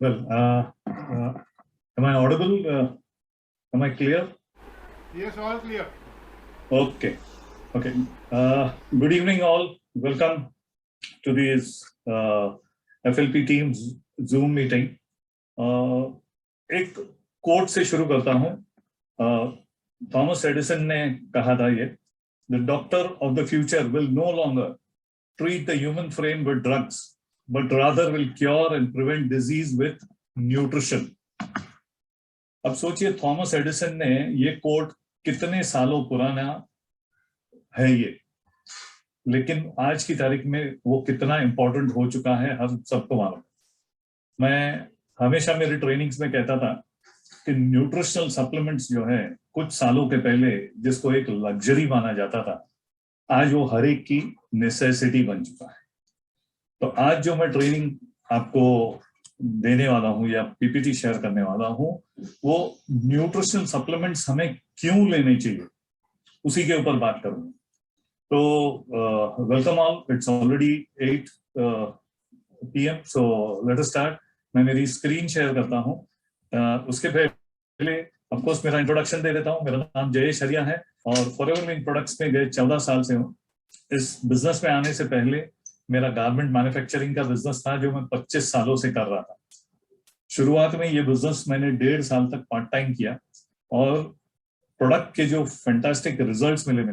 Well, am I audible? Am I clear? Yes, all clear. Okay. Okay. Good evening, all. Welcome to this FLP Teams Zoom meeting. एक coat से शुरू करता हूँ. Thomas Edison ने कहा था ये, The doctor of the future will no longer treat the human frame with drugs, but rather will cure and prevent disease with nutrition. अब सोचिए थॉमस एडिसन ने ये कोट कितने सालों पुराना है ये, लेकिन आज की तारीख में वो कितना इंपॉर्टेंट हो चुका है हम सबको मालूम. मैं हमेशा मेरी ट्रेनिंग्स में कहता था कि न्यूट्रिशनल सप्लीमेंट्स जो है कुछ सालों के पहले जिसको एक लग्जरी माना जाता था, आज वो हर एक की नेसेसिटी बन चुका है. तो आज जो मैं ट्रेनिंग आपको देने वाला हूं या पीपीटी शेयर करने वाला हूं, वो न्यूट्रिशनल सप्लीमेंट्स हमें क्यों लेने चाहिए उसी के ऊपर बात करूंगा. तो welcome all. It's already 8 PM, so let us start. मैं मेरी स्क्रीन शेयर करता हूं. उसके पहले ऑफ कोर्स मेरा इंट्रोडक्शन दे देता हूं. मेरा नाम जयेश हरिया है और फॉरएवर लिंक प्रोडक्ट्स में गए 14 साल से हूं. इस बिजनेस में आने से पहले मेरा गारमेंट मैन्युफैक्चरिंग का बिजनेस था जो मैं 25 सालों से कर रहा था. शुरुआत में ये बिजनेस मैंने 1.5 साल तक पार्ट टाइम किया और प्रोडक्ट के जो फैंटास्टिक रिजल्ट्स मिले,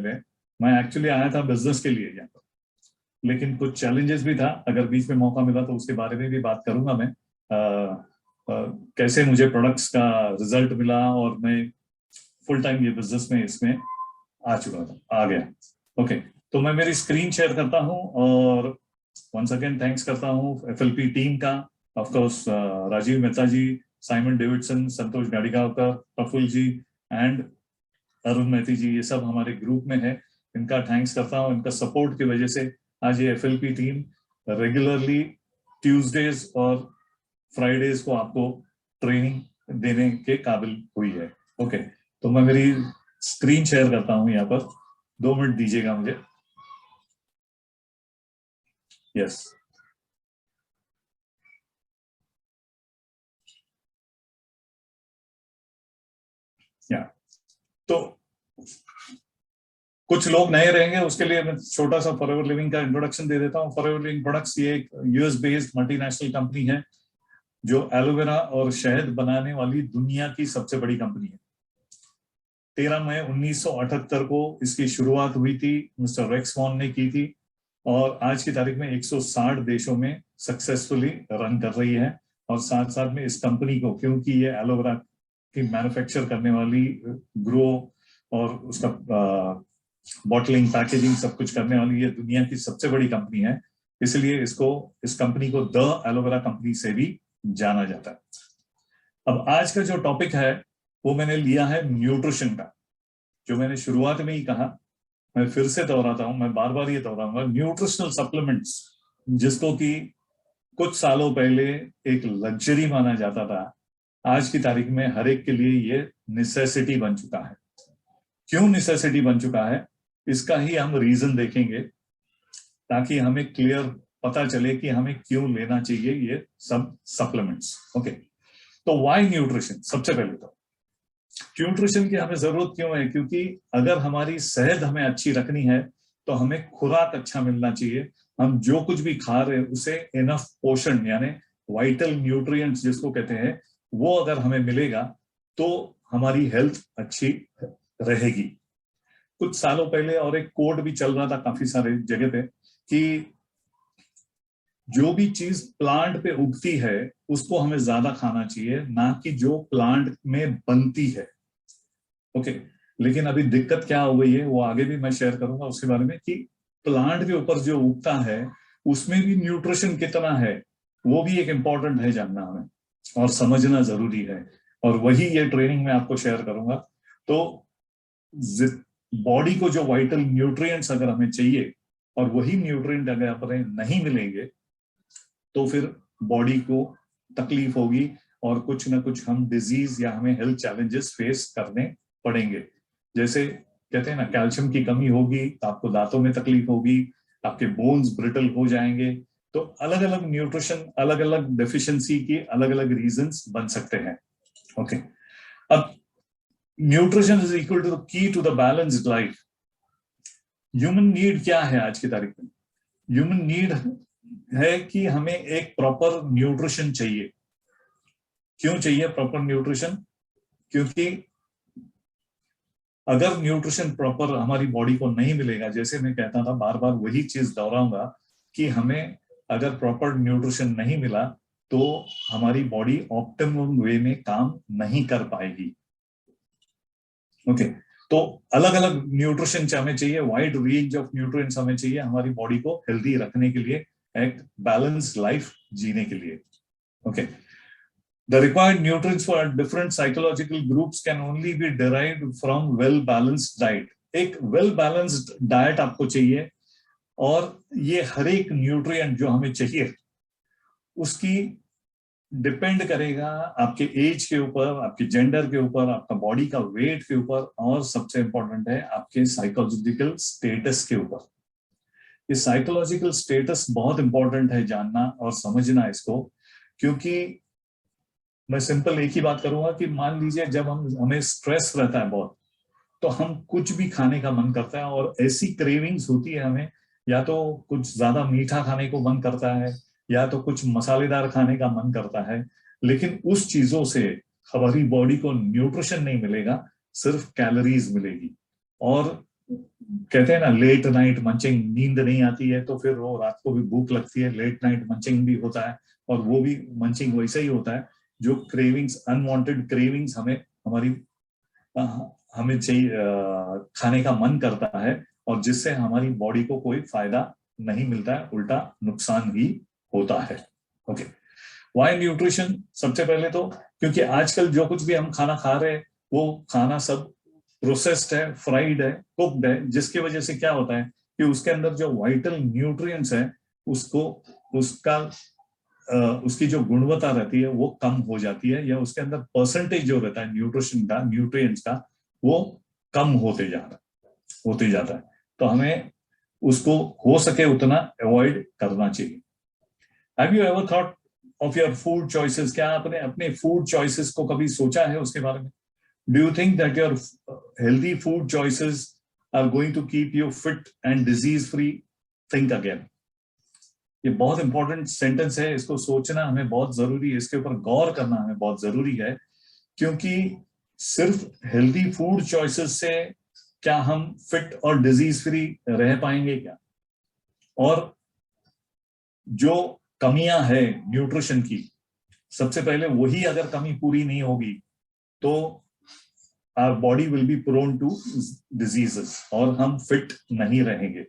मैं एक्चुअली आया था बिजनेस के लिए यहाँ पर, लेकिन कुछ चैलेंजेस भी था. अगर बीच में मौका मिला तो उसके बारे में भी बात करूंगा मैं. कैसे मुझे प्रोडक्ट्स का रिजल्ट मिला और मैं फुल टाइम ये बिजनेस में इसमें आ गया. ओके, तो मैं मेरी स्क्रीन शेयर करता हूं और वंस अगेन थैंक्स करता हूं एफएलपी टीम का. Of course Rajiv Mehta ji, Simon Davidson, Santosh Gadigaonkar, Praphulla ji and Arun Mehti ji, ये सब हमारे ग्रुप में है. इनका थैंक्स करता हूं. इनका सपोर्ट की वजह से आज ये एफएलपी टीम रेगुलरली ट्यूसडेज और फ्राइडेज को आपको ट्रेनिंग देने के काबिल हुई है. ओके, तो मैं मेरी स्क्रीन शेयर करता हूं यहाँ पर. 2 मिनट दीजिएगा मुझे. यस. या तो कुछ लोग नए रहेंगे, उसके लिए मैं छोटा सा फॉरएवर लिविंग का इंट्रोडक्शन दे देता हूं. फॉरएवर लिविंग प्रोडक्ट्स ये एक यूएस बेस्ड मल्टीनेशनल कंपनी है जो एलोवेरा और शहद बनाने वाली दुनिया की सबसे बड़ी कंपनी है. 13 मई 1978 को इसकी शुरुआत हुई थी. मिस्टर रेक्स वॉन ने की थी और आज की तारीख में 160 देशों में सक्सेसफुली रन कर रही है. और साथ साथ में इस कंपनी को, क्योंकि ये एलोवेरा की मैन्युफैक्चर करने वाली, ग्रो और उसका बॉटलिंग, पैकेजिंग सब कुछ करने वाली ये दुनिया की सबसे बड़ी कंपनी है, इसलिए इस कंपनी को द एलोवेरा कंपनी से भी जाना जाता है. अब आज का जो टॉपिक है वो मैंने लिया है न्यूट्रिशन का. जो मैंने शुरुआत में ही कहा, मैं फिर से दोहराता हूं, मैं बार बार ये दोहराऊंगा, न्यूट्रिशनल सप्लीमेंट्स जिसको कि कुछ सालों पहले एक लग्जरी माना जाता था, आज की तारीख में हर एक के लिए ये नेसेसिटी बन चुका है. क्यों नेसेसिटी बन चुका है, इसका ही हम रीजन देखेंगे ताकि हमें क्लियर पता चले कि हमें क्यों लेना चाहिए ये सब सप्लीमेंट्स. ओके, तो व्हाई न्यूट्रिशन. सबसे पहले तो न्यूट्रिशन की हमें जरूरत क्यों है, क्योंकि अगर हमारी सेहत हमें अच्छी रखनी है तो हमें खुराक अच्छा मिलना चाहिए. हम जो कुछ भी खा रहे हैं उसे इनफ पोषण यानी वाइटल न्यूट्रिएंट्स जिसको कहते हैं, वो अगर हमें मिलेगा तो हमारी हेल्थ अच्छी रहेगी. कुछ सालों पहले और एक कोड भी चल रहा था काफी सारे जगह पे कि जो भी चीज प्लांट पे उगती है उसको हमें ज्यादा खाना चाहिए, ना कि जो प्लांट में बनती है. ओके, लेकिन अभी दिक्कत क्या हो गई है वो आगे भी मैं शेयर करूंगा उसके बारे में, कि प्लांट के ऊपर जो उगता है उसमें भी न्यूट्रिशन कितना है वो भी एक इम्पॉर्टेंट है जानना हमें और समझना जरूरी है. और वही ये ट्रेनिंग में आपको शेयर करूंगा. तो बॉडी को जो वाइटल न्यूट्रिएंट्स अगर हमें चाहिए और वही न्यूट्रिएंट अगर हमें नहीं मिलेंगे तो फिर बॉडी को तकलीफ होगी और कुछ ना कुछ हम डिजीज या हमें हेल्थ चैलेंजेस फेस करने पड़ेंगे. जैसे कहते हैं ना, कैल्शियम की कमी होगी तो आपको दांतों में तकलीफ होगी, आपके बोन्स ब्रिटल हो जाएंगे, तो अलग अलग न्यूट्रिशन, अलग अलग डेफिशिएंसी की अलग अलग रीजंस बन सकते हैं। ओके, अब nutrition is equal to the की to the balanced life. Human need क्या है आज की तारीख में? ह्यूमन नीड है कि हमें एक प्रॉपर न्यूट्रिशन चाहिए। क्यों चाहिए प्रॉपर न्यूट्रिशन? क्योंकि अगर न्यूट्रिशन प्रॉपर हमारी बॉडी को नहीं मिलेगा, जैसे मैं कहता था, बार बार वही चीज दोहराऊंगा कि हमें अगर प्रॉपर न्यूट्रिशन नहीं मिला तो हमारी बॉडी ऑप्टिमम वे में काम नहीं कर पाएगी। ओके, तो अलग अलग न्यूट्रिशन हमें चाहिए, वाइड रेंज ऑफ न्यूट्रिएंट्स हमें चाहिए हमारी बॉडी को हेल्दी रखने के लिए, एक बैलेंस लाइफ जीने के लिए। Okay, the required nutrients for different psychological groups can only be derived from well balanced diet। एक well balanced diet आपको चाहिए, और ये हर एक न्यूट्रिएंट जो हमें चाहिए उसकी डिपेंड करेगा आपके एज के ऊपर, आपके जेंडर के ऊपर, आपका बॉडी का वेट के ऊपर, और सबसे इंपॉर्टेंट है आपके साइकोलॉजिकल स्टेटस के ऊपर। ये साइकोलॉजिकल स्टेटस बहुत इंपॉर्टेंट है जानना और समझना इसको, क्योंकि मैं सिंपल एक ही बात करूंगा कि मान लीजिए जब हमें स्ट्रेस रहता है बहुत, तो हम कुछ भी खाने का मन करता है और ऐसी क्रेविंग्स होती है हमें, या तो कुछ ज्यादा मीठा खाने को मन करता है या तो कुछ मसालेदार खाने का मन करता है, लेकिन उस चीजों से हमारी बॉडी को न्यूट्रिशन नहीं मिलेगा, सिर्फ कैलोरीज मिलेगी। और कहते हैं ना लेट नाइट मंचिंग, नींद नहीं आती है तो फिर वो रात को भी भूख लगती है, लेट नाइट मंचिंग भी होता है, और वो भी मंचिंग वैसे ही होता है जो क्रेविंग्स, अनवांटेड क्रेविंग्स हमें चाहिए, खाने का मन करता है, और जिससे हमारी बॉडी को कोई फायदा नहीं मिलता है, उल्टा नुकसान ही होता है। Okay, why nutrition? सबसे पहले तो क्योंकि आजकल जो कुछ भी हम खाना खा रहे हैं वो खाना सब प्रोसेस्ड है, फ्राइड है, कुक्ड है, जिसकी वजह से क्या होता है कि उसके अंदर जो वाइटल न्यूट्रिएंट्स है उसकी जो गुणवत्ता रहती है वो कम हो जाती है, या उसके अंदर परसेंटेज जो रहता है न्यूट्रिशन का, न्यूट्रिएंट्स का, वो कम होते जाता है। तो हमें उसको हो सके उतना अवॉइड करना चाहिए। Have you ever thought of your food choices? क्या आपने अपने फूड चॉइसेस को कभी सोचा है उसके बारे में? Do you think that your healthy food choices are going to keep you fit and disease free? Think again. ये बहुत इंपॉर्टेंट सेंटेंस है, इसको सोचना हमें बहुत जरूरी है, इसके ऊपर गौर करना हमें बहुत जरूरी है, क्योंकि सिर्फ हेल्दी फूड चॉइसेस से क्या हम फिट और डिजीज फ्री रह पाएंगे क्या? और जो कमियां है न्यूट्रिशन की, सबसे पहले वही अगर कमी पूरी नहीं होगी तो our body will be prone to diseases और हम फिट नहीं रहेंगे।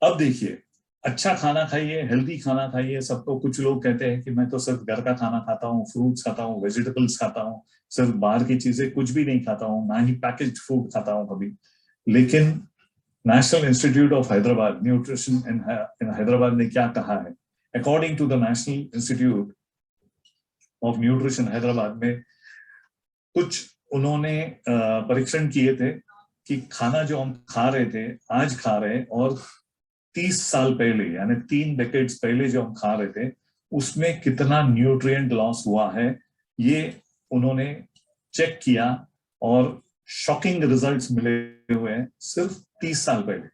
अब देखिए, अच्छा खाना खाइए, हेल्दी खाना खाइए। सबको, कुछ लोग कहते हैं कि मैं तो सिर्फ घर का खाना खाता हूँ, फ्रूट्स खाता हूँ, वेजिटेबल्स खाता हूँ, सिर्फ बाहर की चीजें कुछ भी नहीं खाता हूँ, ना ही पैकेज्ड फूड खाता हूँ कभी। लेकिन national institute of Hyderabad, nutrition in Hyderabad ने क्या कहा है? According to the national institute of nutrition Hyderabad में कुछ उन्होंने परीक्षण किए थे कि खाना जो हम खा रहे थे, आज खा रहे, और 30 साल पहले यानी 3 डेकेड्स पहले जो हम खा रहे थे, उसमें कितना न्यूट्रिएंट लॉस हुआ है, ये उन्होंने चेक किया, और शॉकिंग रिजल्ट्स मिले हुए हैं सिर्फ 30 साल पहले।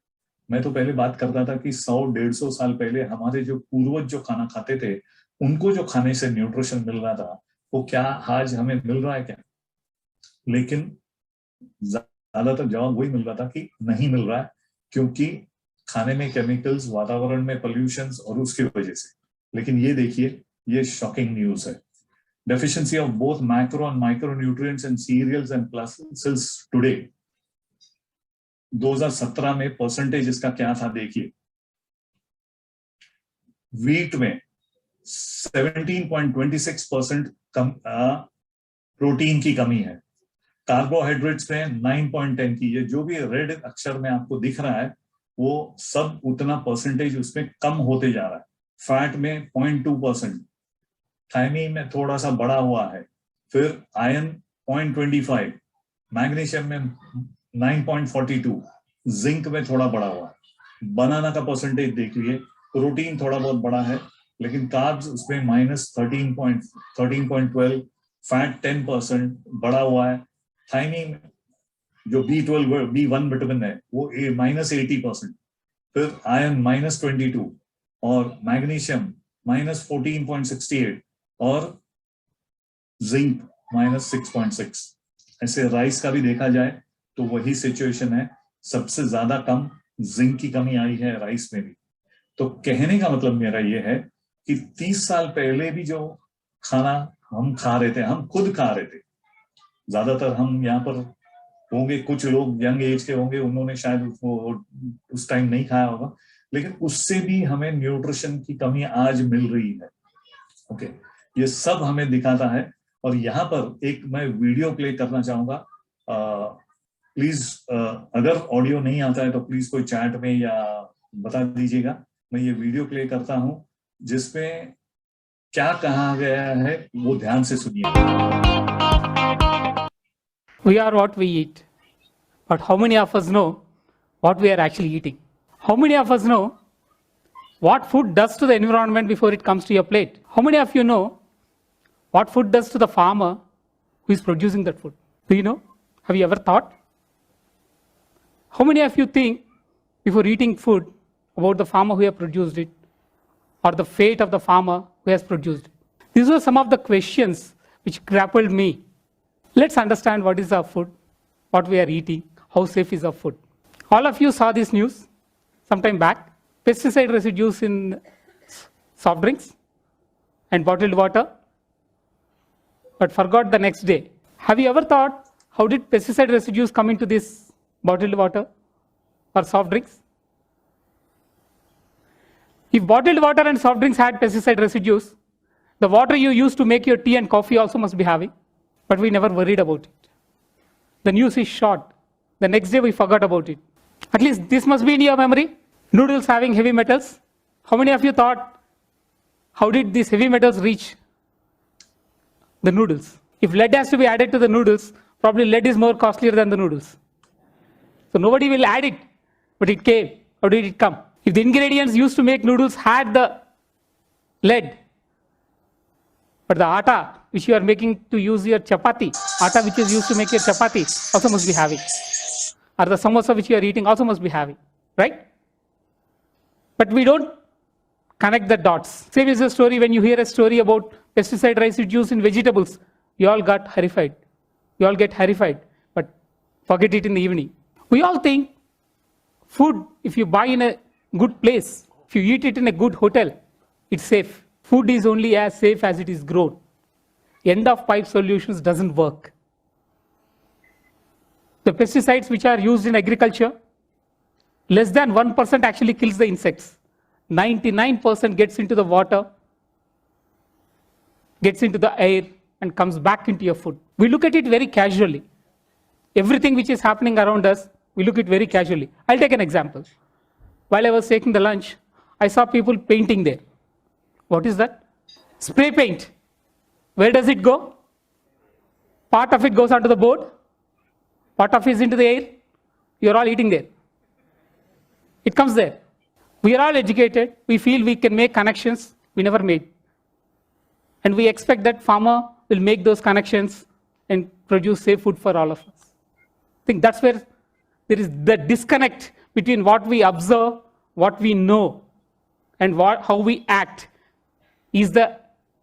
मैं तो पहले बात करता था कि 100-150 साल पहले हमारे जो पूर्वज जो खाना खाते थे, उनको जो खाने से न्यूट्रिशन मिल रहा था, वो क्या आज हमें मिल रहा है क्या? लेकिन ज्यादातर जवाब वही मिल रहा था कि नहीं मिल रहा है, क्योंकि खाने में केमिकल्स, वातावरण में पोल्यूशंस, और उसकी वजह से। लेकिन ये देखिए, ये शॉकिंग न्यूज है। Deficiency of both macro and micro nutrients in cereals and pulses today. 2017 में परसेंटेज इसका क्या था देखिए। वीट में 17.26% प्रोटीन की कमी है। कार्बोहाइड्रेट्स में 9.10 की। ये जो भी रेड अक्षर में आपको दिख रहा है वो सब उतना परसेंटेज उसमें कम होते जा रहा है। फैट में 0.2%, थायमीन में थोड़ा सा बढ़ा हुआ है, फिर आयरन 0.25, मैग्नीशियम में 9.42, जिंक में थोड़ा बढ़ा हुआ है। बनाना का परसेंटेज देख लिए प्रोटीन थोड़ा बहुत बड़ा है, लेकिन कार्ब्स उसमें -13.12, फैट 10% बढ़ा हुआ है। थायमीन जो B1 विटामिन है वो -80%, फिर आयरन -22 और मैग्नीशियम -14.68 और जिंक -6.6। ऐसे राइस का भी देखा जाए तो वही सिचुएशन है, सबसे ज्यादा कम जिंक की कमी आई है राइस में भी। तो कहने का मतलब मेरा ये है कि 30 साल पहले भी जो खाना हम खा रहे थे, हम खुद खा रहे थे, ज्यादातर हम यहाँ पर होंगे, कुछ लोग यंग एज के होंगे, उन्होंने शायद उस टाइम नहीं खाया होगा, लेकिन उससे भी हमें न्यूट्रिशन की कमी आज मिल रही है। ओके, ये सब हमें दिखाता है। और यहाँ पर एक मैं वीडियो प्ले करना चाहूंगा। प्लीज, अगर ऑडियो नहीं आता है तो प्लीज कोई चैट में या बता दीजिएगा। मैं ये वीडियो प्ले करता हूं जिसमें क्या कहा गया है वो ध्यान से सुनिए। We are what we eat, but how many of us know what we are actually eating? How many of us know what food does to the environment before it comes to your plate? How many of you know what food does to the farmer who is producing that food? Do you know? Have you ever thought? How many of you think before eating food about the farmer who has produced it or the fate of the farmer who has produced it? These were some of the questions which grappled me. Let's understand what is our food, what we are eating, how safe is our food. All of you saw this news sometime back. Pesticide residues in soft drinks and bottled water, but forgot the next day. Have you ever thought, how did pesticide residues come into this bottled water or soft drinks? If bottled water and soft drinks had pesticide residues, the water you use to make your tea and coffee also must be having, but we never worried about it. The news is short. The next day we forgot about it. At least this must be in your memory. Noodles having heavy metals. How many of you thought, how did these heavy metals reach the noodles? If lead has to be added to the noodles, probably lead is more costlier than the noodles. So nobody will add it, but it came. How did it come? If the ingredients used to make noodles had the lead, but the atta which you are making to use your chapati, atta which is used to make your chapati also must be having, or the samosa which you are eating also must be having, right? But we don't connect the dots. Same is the story when you hear a story about pesticide residues in vegetables. You all got horrified. You all get horrified, but forget it in the evening. We all think food, if you buy in a good place, if you eat it in a good hotel, it's safe. Food is only as safe as it is grown. End of pipe solutions doesn't work. The pesticides which are used in agriculture, less than 1% actually kills the insects. 99% gets into the water, gets into the air, and comes back into your food. We look at it very casually. Everything which is happening around us, we look at it very casually. I'll take an example. While I was taking the lunch, I saw people painting there. What is that? Spray paint. Where does it go? Part of it goes onto the board, part of it is into the air. You're all eating there. It comes there. We are all educated. We feel we can make connections we never made. And we expect that farmer will make those connections and produce safe food for all of us. I think that's where there is the disconnect between what we observe, what we know, and how we act is the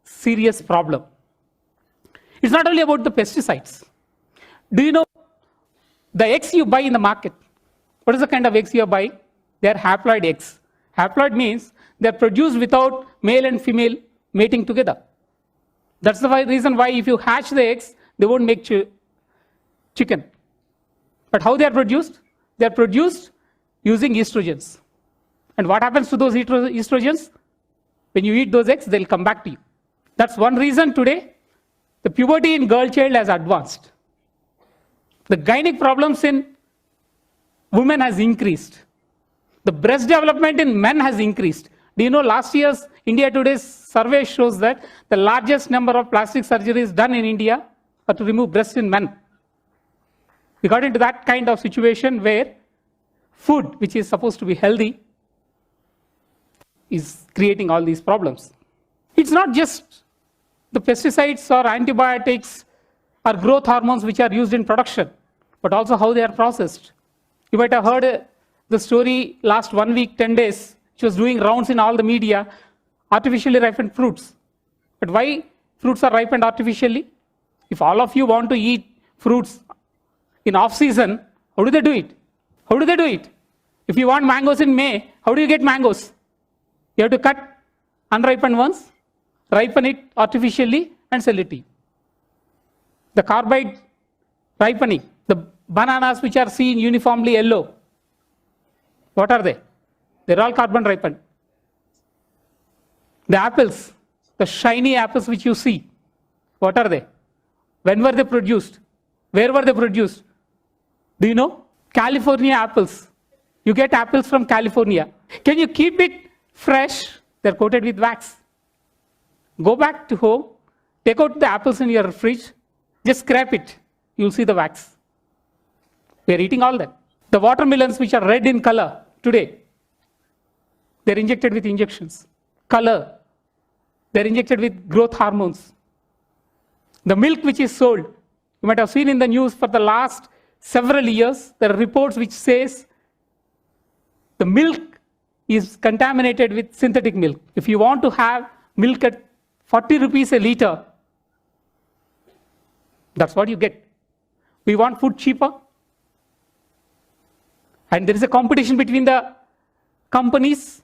serious problem. It's not only about the pesticides. Do you know the eggs you buy in the market? What is the kind of eggs you are buying? They are haploid eggs. Haploid means they are produced without male and female mating together. That's the reason why if you hatch the eggs, they won't make chicken. But how they are produced? They are produced using estrogens. And what happens to those estrogens? When you eat those eggs, they'll come back to you. That's one reason today the puberty in girl child has advanced. The gynec problems in women has increased. The breast development in men has increased. Do you know last year's India Today's survey shows that the largest number of plastic surgeries done in India are to remove breasts in men. We got into that kind of situation where food, which is supposed to be healthy, is creating all these problems. It's not just the pesticides or antibiotics or growth hormones which are used in production, but also how they are processed. You might have heard the story last 1 week, 10 days, which was doing rounds in all the media, artificially ripened fruits. But why fruits are ripened artificially? If all of you want to eat fruits in off-season, how do they do it? How do they do it? If you want mangoes in May, how do you get mangoes? You have to cut unripened ones, ripen it artificially, and sell it to you. The carbide ripening, the bananas which are seen uniformly yellow, what are they? They're all carbon ripened. The apples, the shiny apples which you see, what are they? When were they produced? Where were they produced? Do you know? California apples. You get apples from California. Can you keep it fresh? They're coated with wax. Go back to home, take out the apples in your fridge, just scrape it. You'll see the wax. We're eating all that. The watermelons which are red in color today, they're injected with injections. Color, they're injected with growth hormones. The milk which is sold, you might have seen in the news for the last several years, there are reports which says the milk is contaminated with synthetic milk. If you want to have milk at 40 rupees a liter, that's what you get. We want food cheaper. And there is a competition between the companies.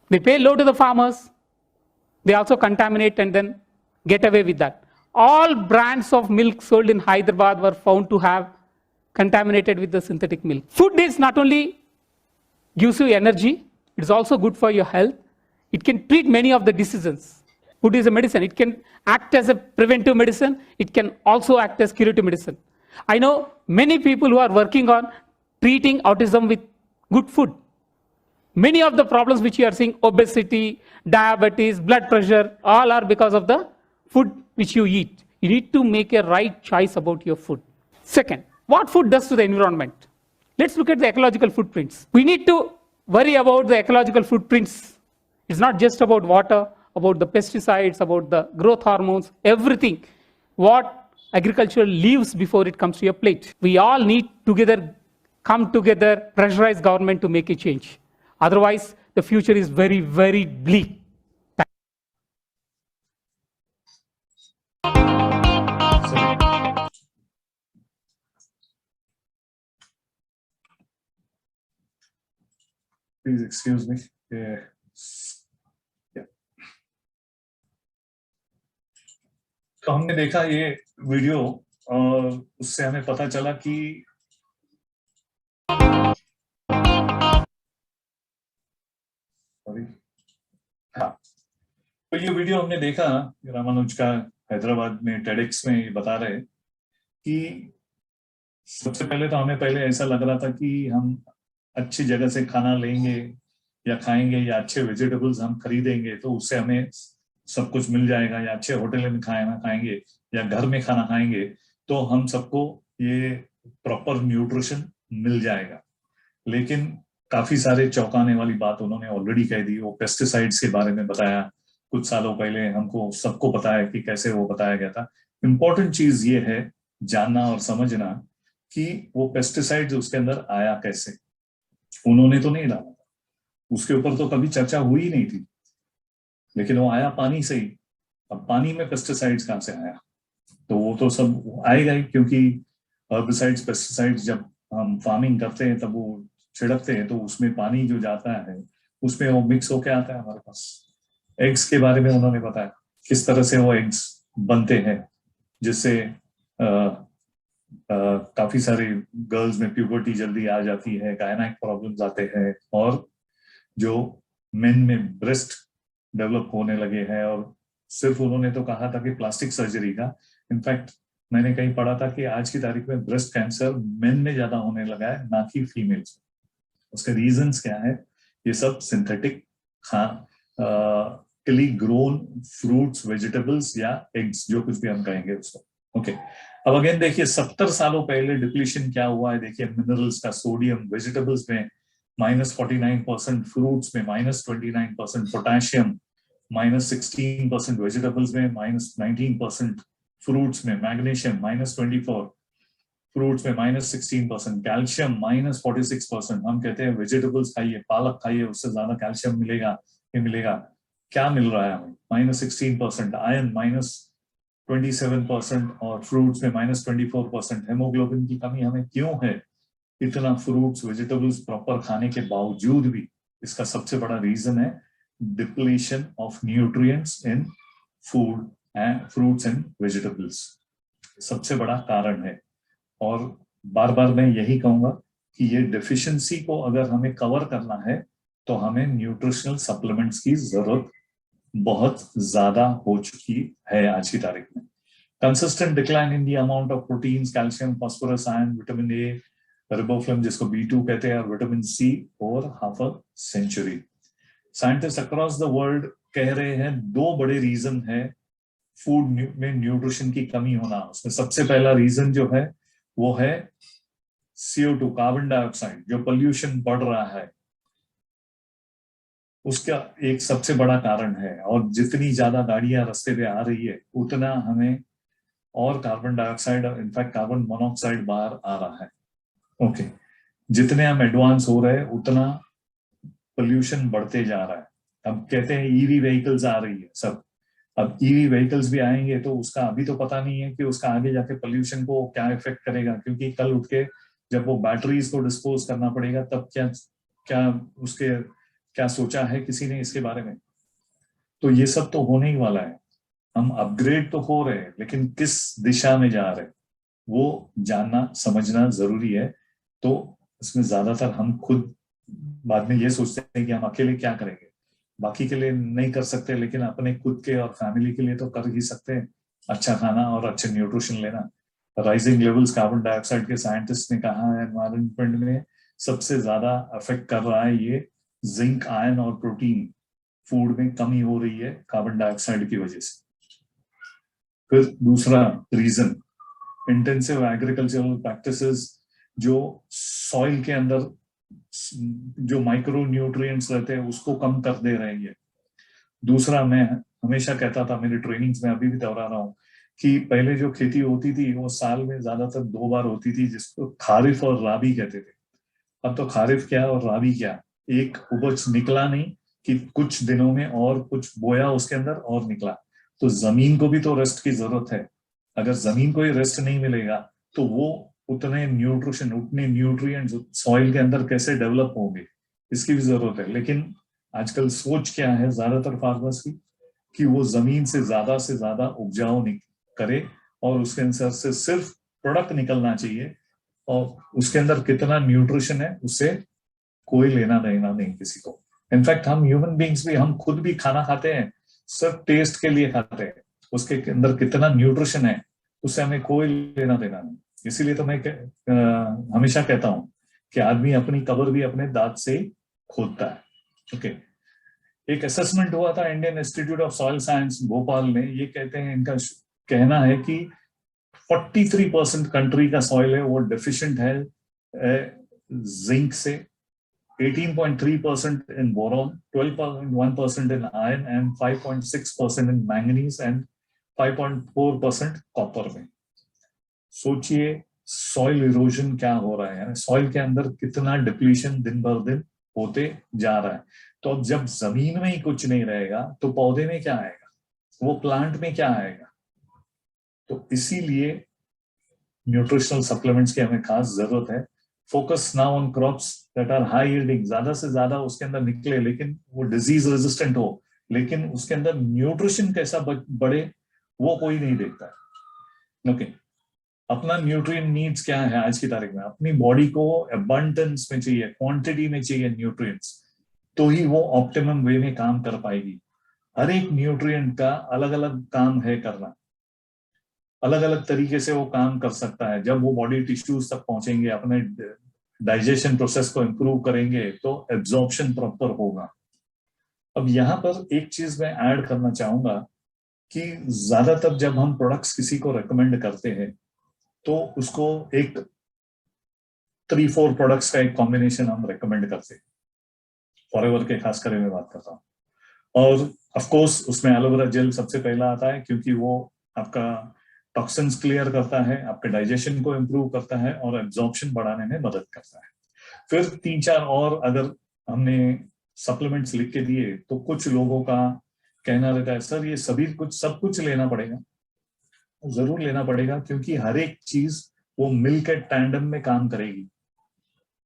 They pay low to the farmers. They also contaminate and then get away with that. All brands of milk sold in Hyderabad were found to have contaminated with the synthetic milk. Food is not only gives you energy, it is also good for your health. It can treat many of the diseases. Food is a medicine. It can act as a preventive medicine. It can also act as curative medicine. I know many people who are working on treating autism with good food. Many of the problems which you are seeing, obesity, diabetes, blood pressure, all are because of the food which you eat. You need to make a right choice about your food. Second, what food does to the environment? Let's look at the ecological footprints. We need to worry about the ecological footprints. It's not just about water, about the pesticides, about the growth hormones, everything. What agriculture leaves before it comes to your plate. We all need together, come together, pressurize government to make a change. Otherwise, the future is very, very bleak. Please excuse me. Yeah. तो हमने देखा ये video और उससे हमें पता चला कि हाँ, तो ये वीडियो हमने देखा रामानुज का हैदराबाद में टेडेक्स में ये बता रहे कि सबसे पहले तो हमें पहले ऐसा लग रहा था कि हम अच्छी जगह से खाना लेंगे या खाएंगे या अच्छे वेजिटेबल्स हम खरीदेंगे तो उससे हमें सब कुछ मिल जाएगा, या अच्छे होटल में खाना खाएंगे या घर में खाना खाएंगे तो हम सबको ये प्रॉपर न्यूट्रिशन मिल जाएगा। लेकिन काफी सारे चौंकाने वाली बात उन्होंने ऑलरेडी कह दी। वो पेस्टिसाइड्स के बारे में बताया, कुछ सालों पहले हमको सबको पता है कि कैसे वो बताया गया था। इम्पोर्टेंट चीज ये है जानना और समझना कि वो पेस्टिसाइड्स उसके अंदर आया कैसे। उन्होंने तो नहीं डाला था, उसके ऊपर तो कभी चर्चा हुई नहीं थी, लेकिन वो आया पानी से ही। अब पानी में पेस्टिसाइड्स कहाँ से आया? तो वो तो सब आएगा ही, क्योंकि हर्बिसाइड्स पेस्टिसाइड्स जब हम फार्मिंग करते हैं तब वो छिड़कते हैं तो उसमें पानी जो जाता है उसमें वो मिक्स होके आता है हमारे पास। एग्स के बारे में उन्होंने बताया किस तरह से वो एग्स बनते हैं, जिससे काफी सारे गर्ल्स में प्यूबर्टी जल्दी आ जाती है, गायनाइक प्रॉब्लम्स आते हैं, और जो मेन में ब्रेस्ट डेवलप होने लगे हैं। और सिर्फ उन्होंने तो कहा था कि प्लास्टिक सर्जरी का, इनफैक्ट मैंने कहीं पढ़ा था कि आज की तारीख में ब्रेस्ट कैंसर मेन में ज्यादा होने लगा है, ना कि फीमेल्स। उसके रीजंस क्या है? ये सब सिंथेटिक ग्रोन फ्रूट्स, वेजिटेबल्स या एग्स, जो कुछ भी हम कहेंगे उसको। ओके, अब अगेन देखिए 70 सालों पहले डिप्लीशन क्या हुआ है। देखिए मिनरल्स का, सोडियम वेजिटेबल्स में -49%, फ्रूट्स में -29%, पोटेशियम -16%, वेजिटेबल्स में -19%, फ्रूट्स में मैग्नीशियम -24, फ्रूट्स में -16%, कैल्शियम -46%। हम कहते हैं वेजिटेबल्स खाइए, पालक खाइए, उससे ज्यादा कैल्शियम मिलेगा, ये मिलेगा, क्या मिल रहा है हमें? -16%, आयरन -27%, और फ्रूट्स में -24%। हेमोग्लोबिन की कमी हमें क्यों है? इतना फ्रूट्स वेजिटेबल्स प्रॉपर खाने के बावजूद भी। इसका सबसे बड़ा रीजन है depletion of nutrients in food and fruits and vegetables, सबसे बड़ा कारण है। और बार बार मैं यही कहूंगा कि ये डेफिशिएंसी को अगर हमें कवर करना है तो हमें न्यूट्रिशनल सप्लीमेंट्स की जरूरत बहुत ज्यादा हो चुकी है आज की तारीख में। Consistent decline in the amount of proteins, calcium, phosphorus, iron, vitamin A, riboflavin जिसको B2 कहते हैं, और विटामिन सी और half a century. Scientist across the world कह रहे हैं 2 बड़े रीजन है फूड में न्यूट्रिशन की कमी होना। उसमें सबसे पहला रीजन जो है वो है CO2, कार्बन डाइऑक्साइड, जो पोल्यूशन बढ़ रहा है उसका एक सबसे बड़ा कारण है। और जितनी ज्यादा गाड़ियां रास्ते पे आ रही है उतना हमें और carbon dioxide, in fact carbon monoxide बाहर आ रहा है। ओके, जितने हम एडवांस हो रहे हैं उतना पोल्यूशन बढ़ते जा रहा है। अब कहते हैं EV व्हीकल्स आ रही है सब, अब EV व्हीकल्स भी आएंगे तो उसका अभी तो पता नहीं है कि उसका आगे जाके पोल्यूशन को क्या इफेक्ट करेगा, क्योंकि कल उठ के जब वो बैटरीज को डिस्पोज करना पड़ेगा तब क्या क्या उसके क्या सोचा है किसी ने इसके बारे में? तो ये सब तो होने ही वाला है। हम अपग्रेड तो हो रहे हैं लेकिन किस दिशा में जा रहे हैं वो जानना समझना जरूरी है। तो इसमें ज्यादातर हम खुद बाद में ये सोचते हैं कि हम अकेले क्या करेंगे, बाकी के लिए नहीं कर सकते, लेकिन अपने खुद के और फैमिली के लिए तो कर ही सकते हैं। अच्छा खाना और अच्छे न्यूट्रिशन लेना। राइजिंग लेवल्स कार्बन डाइऑक्साइड के साइंटिस्ट ने कहा है एनवायरमेंट में सबसे ज्यादा अफेक्ट कर रहा है ये जिंक, आयरन और प्रोटीन। फूड में कमी हो रही है कार्बन डाइऑक्साइड की वजह से। फिर दूसरा रीजन इंटेंसिव एग्रीकल्चरल प्रैक्टिसेस, जो सॉइल के अंदर जो माइक्रो न्यूट्रिएंट्स रहते हैं उसको कम कर दे रहे हैं। दूसरा, मैं हमेशा कहता था मेरी ट्रेनिंग्स में, अभी भी दोहरा रहा हूँ, कि पहले जो खेती होती थी वो साल में ज्यादातर 2 बार होती थी, जिसको खारिफ और राबी कहते थे। अब तो खारिफ क्या और राबी क्या, एक उपज निकला नहीं कि कुछ दिनों में और कुछ बोया उसके अंदर और निकला। तो जमीन को भी तो रेस्ट की जरूरत है। अगर जमीन को ही रेस्ट नहीं मिलेगा तो वो उतने न्यूट्रिशन, उतने न्यूट्रिएंट्स सॉइल के अंदर कैसे डेवलप होंगे, इसकी भी जरूरत है। लेकिन आजकल सोच क्या है ज्यादातर फार्मर्स की कि वो जमीन से ज्यादा उपजाऊ करे और उसके अंदर से सिर्फ प्रोडक्ट निकलना चाहिए, और उसके अंदर कितना न्यूट्रिशन है उससे कोई लेना देना नहीं किसी को। इनफैक्ट हम ह्यूमन बींग्स भी, हम खुद भी खाना खाते हैं सिर्फ टेस्ट के लिए खाते हैं, उसके अंदर कितना न्यूट्रिशन है उससे हमें कोई लेना देना नहीं। इसीलिए तो मैं हमेशा कहता हूं कि आदमी अपनी कब्र भी अपने दांत से खोदता है। ओके, एक असेसमेंट हुआ था Indian institute of soil science Bhopal ने, ये कहते हैं, इनका कहना है कि 43% कंट्री का सॉइल है वो डेफिशिएंट है जिंक से, 18.3% in boron, 12.1% in iron and 5.6% in manganese and 5.4% copper में। सोचिए सॉइल इरोजन क्या हो रहा है, सॉइल के अंदर कितना डिप्लीशन दिन भर दिन होते जा रहा है। तो अब जब जमीन में ही कुछ नहीं रहेगा तो पौधे में क्या आएगा, वो प्लांट में क्या आएगा? तो इसीलिए न्यूट्रिशनल सप्लीमेंट्स की हमें खास जरूरत है। Focus now on crops that are high yielding, ज्यादा से ज्यादा उसके अंदर निकले लेकिन वो डिजीज रेजिस्टेंट हो, लेकिन उसके अंदर न्यूट्रिशन कैसा बढ़े वो कोई नहीं देखता है। ओके, अपना न्यूट्रिएंट नीड्स क्या है आज की तारीख में? अपनी बॉडी को अबंडेंस में चाहिए, क्वांटिटी में चाहिए न्यूट्रिएंट्स, तो ही वो ऑप्टिमम वे में काम कर पाएगी। हर एक न्यूट्रिएंट का अलग अलग काम है करना, अलग अलग तरीके से वो काम कर सकता है। जब वो बॉडी टिश्यूज तक पहुंचेंगे, अपने डाइजेशन प्रोसेस को इंप्रूव करेंगे तो एब्जॉर्प्शन प्रॉपर होगा। अब यहाँ पर एक चीज मैं ऐड करना चाहूंगा कि ज्यादातर जब हम प्रोडक्ट्स किसी को रेकमेंड करते हैं तो उसको एक 3-4 प्रोडक्ट्स का एक कॉम्बिनेशन हम रेकमेंड करते हैं, फॉरएवर के खास करके मैं बात करता हूँ। और ऑफ कोर्स उसमें एलोवेरा जेल सबसे पहला आता है, क्योंकि वो आपका टॉक्सिन्स क्लियर करता है, आपके डाइजेशन को इम्प्रूव करता है और एब्जॉर्प्शन बढ़ाने में मदद करता है। फिर 3-4 और अगर हमने सप्लीमेंट्स लिख के दिए तो कुछ लोगों का कहना रहता है सर ये सभी कुछ सब कुछ लेना पड़ेगा। जरूर लेना पड़ेगा, क्योंकि हर एक चीज वो मिलकर टैंडम में काम करेगी,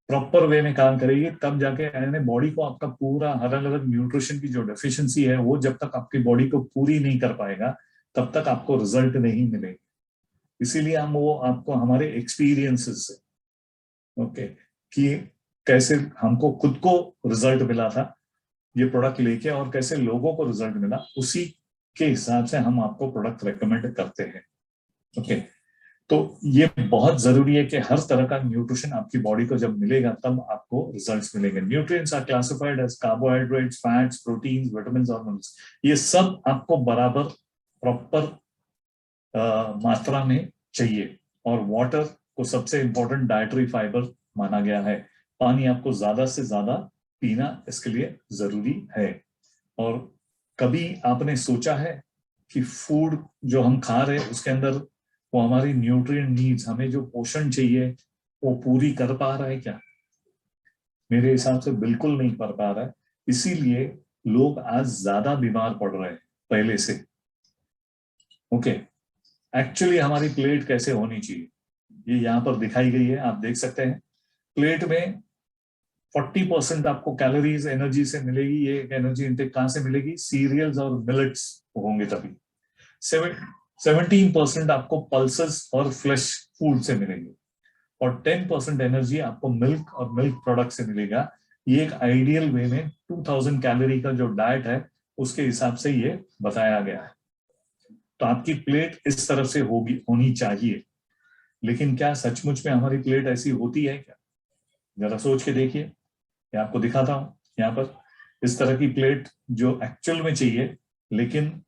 प्रॉपर वे में काम करेगी, तब जाके यानी बॉडी को आपका पूरा अलग अलग न्यूट्रिशन की जो डेफिशिएंसी है वो जब तक आपकी बॉडी को पूरी नहीं कर पाएगा तब तक आपको रिजल्ट नहीं मिलेगा। इसीलिए हम वो आपको हमारे एक्सपीरियंसेस से ओके कि कैसे हमको खुद को रिजल्ट मिला था ये प्रोडक्ट लेके और कैसे लोगों को रिजल्ट मिला, उसी के हिसाब से हम आपको प्रोडक्ट रेकमेंड करते हैं। ओके, तो ये बहुत जरूरी है कि हर तरह का न्यूट्रिशन आपकी बॉडी को जब मिलेगा तब आपको रिजल्ट्स मिलेंगे। Nutrients are classified as carbohydrates, fats, proteins, vitamins और मिनरल्स। ये सब आपको बराबर प्रॉपर मात्रा में चाहिए। और वाटर को सबसे इंपॉर्टेंट डाइटरी फाइबर माना गया है। पानी आपको ज्यादा से ज्यादा पीना इसके लिए जरूरी है। और कभी आपने सोचा है कि फूड जो हम खा रहे हैं उसके अंदर वो हमारी न्यूट्रिएंट नीड्स, हमें जो पोषण चाहिए वो पूरी कर पा रहा है क्या? मेरे हिसाब से बिल्कुल नहीं कर पा रहा है। इसीलिए लोग आज ज्यादा बीमार पड़ रहे हैं पहले से। ओके, एक्चुअली हमारी प्लेट कैसे होनी चाहिए ये यहाँ पर दिखाई गई है, आप देख सकते हैं। प्लेट में 40% आपको कैलोरीज एनर्जी से मिलेगी। ये एनर्जी इंटेक कहां से मिलेगी? सीरियल्स और मिलेट्स होंगे तभी। 17% आपको पल्सेस और फ्लैश फूड से मिलेगी और 10% एनर्जी आपको मिल्क और मिल्क प्रोडक्ट से मिलेगा। ये एक आइडियल वे में 2000 कैलोरी का जो डाइट है उसके हिसाब से ये बताया गया है। तो आपकी प्लेट इस तरफ से होनी चाहिए। लेकिन क्या सचमुच में हमारी प्लेट ऐसी होती है क्या? जरा सोच के देखिए। मैं आपको दिखाता हूं यहाँ पर इस तरह की प्लेट जो एक्चुअल में चाहिए। लेकिन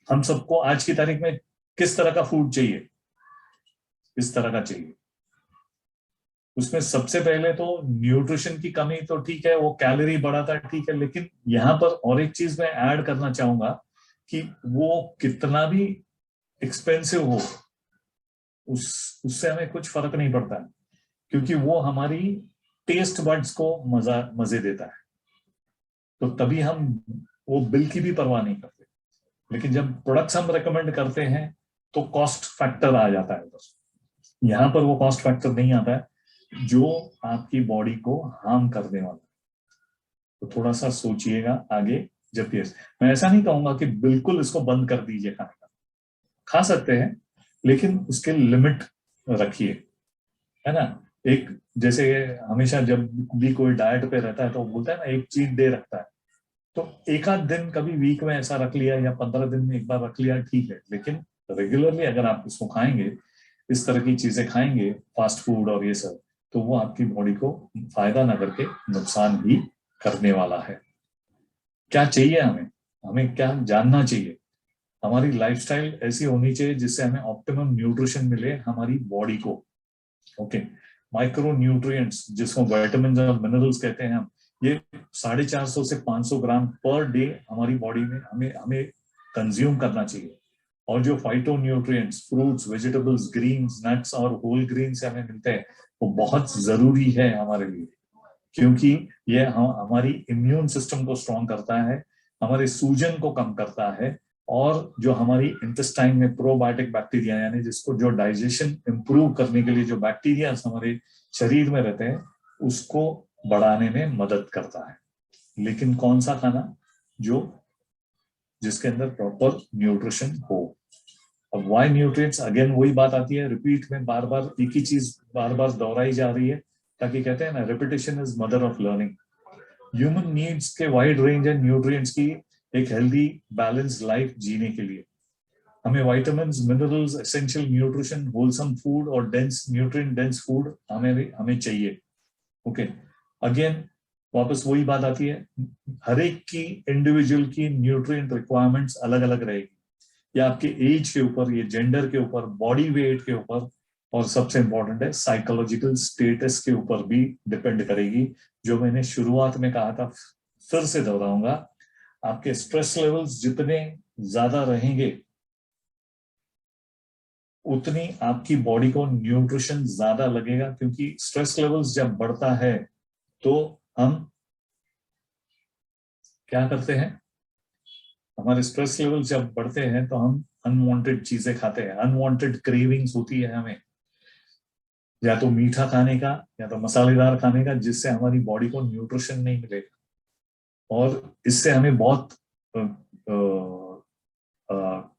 हम सबको आज की तारीख में किस तरह का फूड चाहिए? इस तरह का चाहिए। उसमें सबसे पहले तो न्यूट्रिशन की कमी तो ठीक है, वो कैलोरी बढ़ाता है, ठीक है। लेकिन यहाँ पर और एक चीज मैं ऐड करना चाहूंगा कि वो कितना भी एक्सपेंसिव हो उससे हमें कुछ फर्क नहीं पड़ता है, क्योंकि वो हमारी टेस्ट बड्स को मजे देता है। तो तभी हम वो बिल की भी परवाह नहीं करते। लेकिन जब प्रोडक्ट्स हम रेकमेंड करते हैं तो कॉस्ट फैक्टर आ जाता है उधर। यहाँ पर वो कॉस्ट फैक्टर नहीं आता है जो आपकी बॉडी को हार्म करने वाला है। तो थोड़ा सा सोचिएगा आगे। जब ये मैं ऐसा नहीं कहूंगा कि बिल्कुल इसको बंद कर दीजिए खाने का, खा सकते हैं लेकिन उसके लिमिट रखिए, है ना। एक जैसे हमेशा जब भी कोई डाइट पे रहता है तो बोलता है ना एक चीट डे रखता है, तो एक आध दिन कभी वीक में ऐसा रख लिया या 15 दिन में एक बार रख लिया, ठीक है। लेकिन रेगुलरली अगर आप इसको खाएंगे, इस तरह की चीजें खाएंगे, फास्ट फूड और ये सब, तो वो आपकी बॉडी को फायदा ना करके नुकसान भी करने वाला है। क्या चाहिए हमें क्या जानना चाहिए? हमारी लाइफस्टाइल ऐसी होनी चाहिए जिससे हमें ऑप्टिमम न्यूट्रिशन मिले हमारी बॉडी को। ओके, माइक्रो न्यूट्रिएंट्स जिसको विटामिन और मिनरल्स कहते हैं हम, ये 450 से 500 ग्राम पर डे हमारी बॉडी में हमें कंज्यूम करना चाहिए। और जो phyto nutrients fruits, vegetables, greens, nuts और होल ग्रीन से हमें मिलते हैं वो बहुत जरूरी है हमारे लिए, क्योंकि ये हमारी इम्यून सिस्टम को स्ट्रॉन्ग करता है, हमारे सूजन को कम करता है, और जो हमारी इंटेस्टाइन में प्रोबायोटिक बैक्टीरिया यानी जिसको जो डाइजेशन इंप्रूव करने के लिए जो बैक्टीरिया हमारे शरीर में रहते हैं उसको बढ़ाने में मदद करता है। लेकिन कौन सा खाना? जिसके अंदर प्रॉपर न्यूट्रिशन हो। अब वाई न्यूट्रिएंट्स, अगेन वही बात आती है, रिपीट में बार बार एक ही चीज बार बार दोहराई जा रही है, ताकि कहते हैं ना repetition is mother of learning. Human needs के वाइड रेंज है न्यूट्रिएंट्स की एक हेल्दी बैलेंस लाइफ जीने के लिए। हमें vitamin, minerals, essential nutrition, wholesome food और डेंस न्यूट्रिएंट डेंस फूड हमें चाहिए। ओके, अगेन वापस वही बात आती है, हर एक की इंडिविजुअल की न्यूट्रिएंट रिक्वायरमेंट्स अलग अलग रहेगी। या आपके एज के ऊपर, ये जेंडर के ऊपर, बॉडी वेट के ऊपर और सबसे इंपॉर्टेंट है साइकोलॉजिकल स्टेटस के ऊपर भी डिपेंड करेगी। जो मैंने शुरुआत में कहा था, फिर से दोहराऊंगा, आपके स्ट्रेस लेवल्स जितने ज्यादा रहेंगे उतनी आपकी बॉडी को न्यूट्रिशन ज्यादा लगेगा, क्योंकि स्ट्रेस लेवल्स जब बढ़ता है तो हम क्या करते हैं, हमारे स्ट्रेस लेवल जब बढ़ते हैं तो हम अनवांटेड चीजें खाते हैं, अनवांटेड क्रेविंग्स होती है हमें, या तो मीठा खाने का या तो मसालेदार खाने का, जिससे हमारी बॉडी को न्यूट्रिशन नहीं मिलेगा और इससे हमें बहुत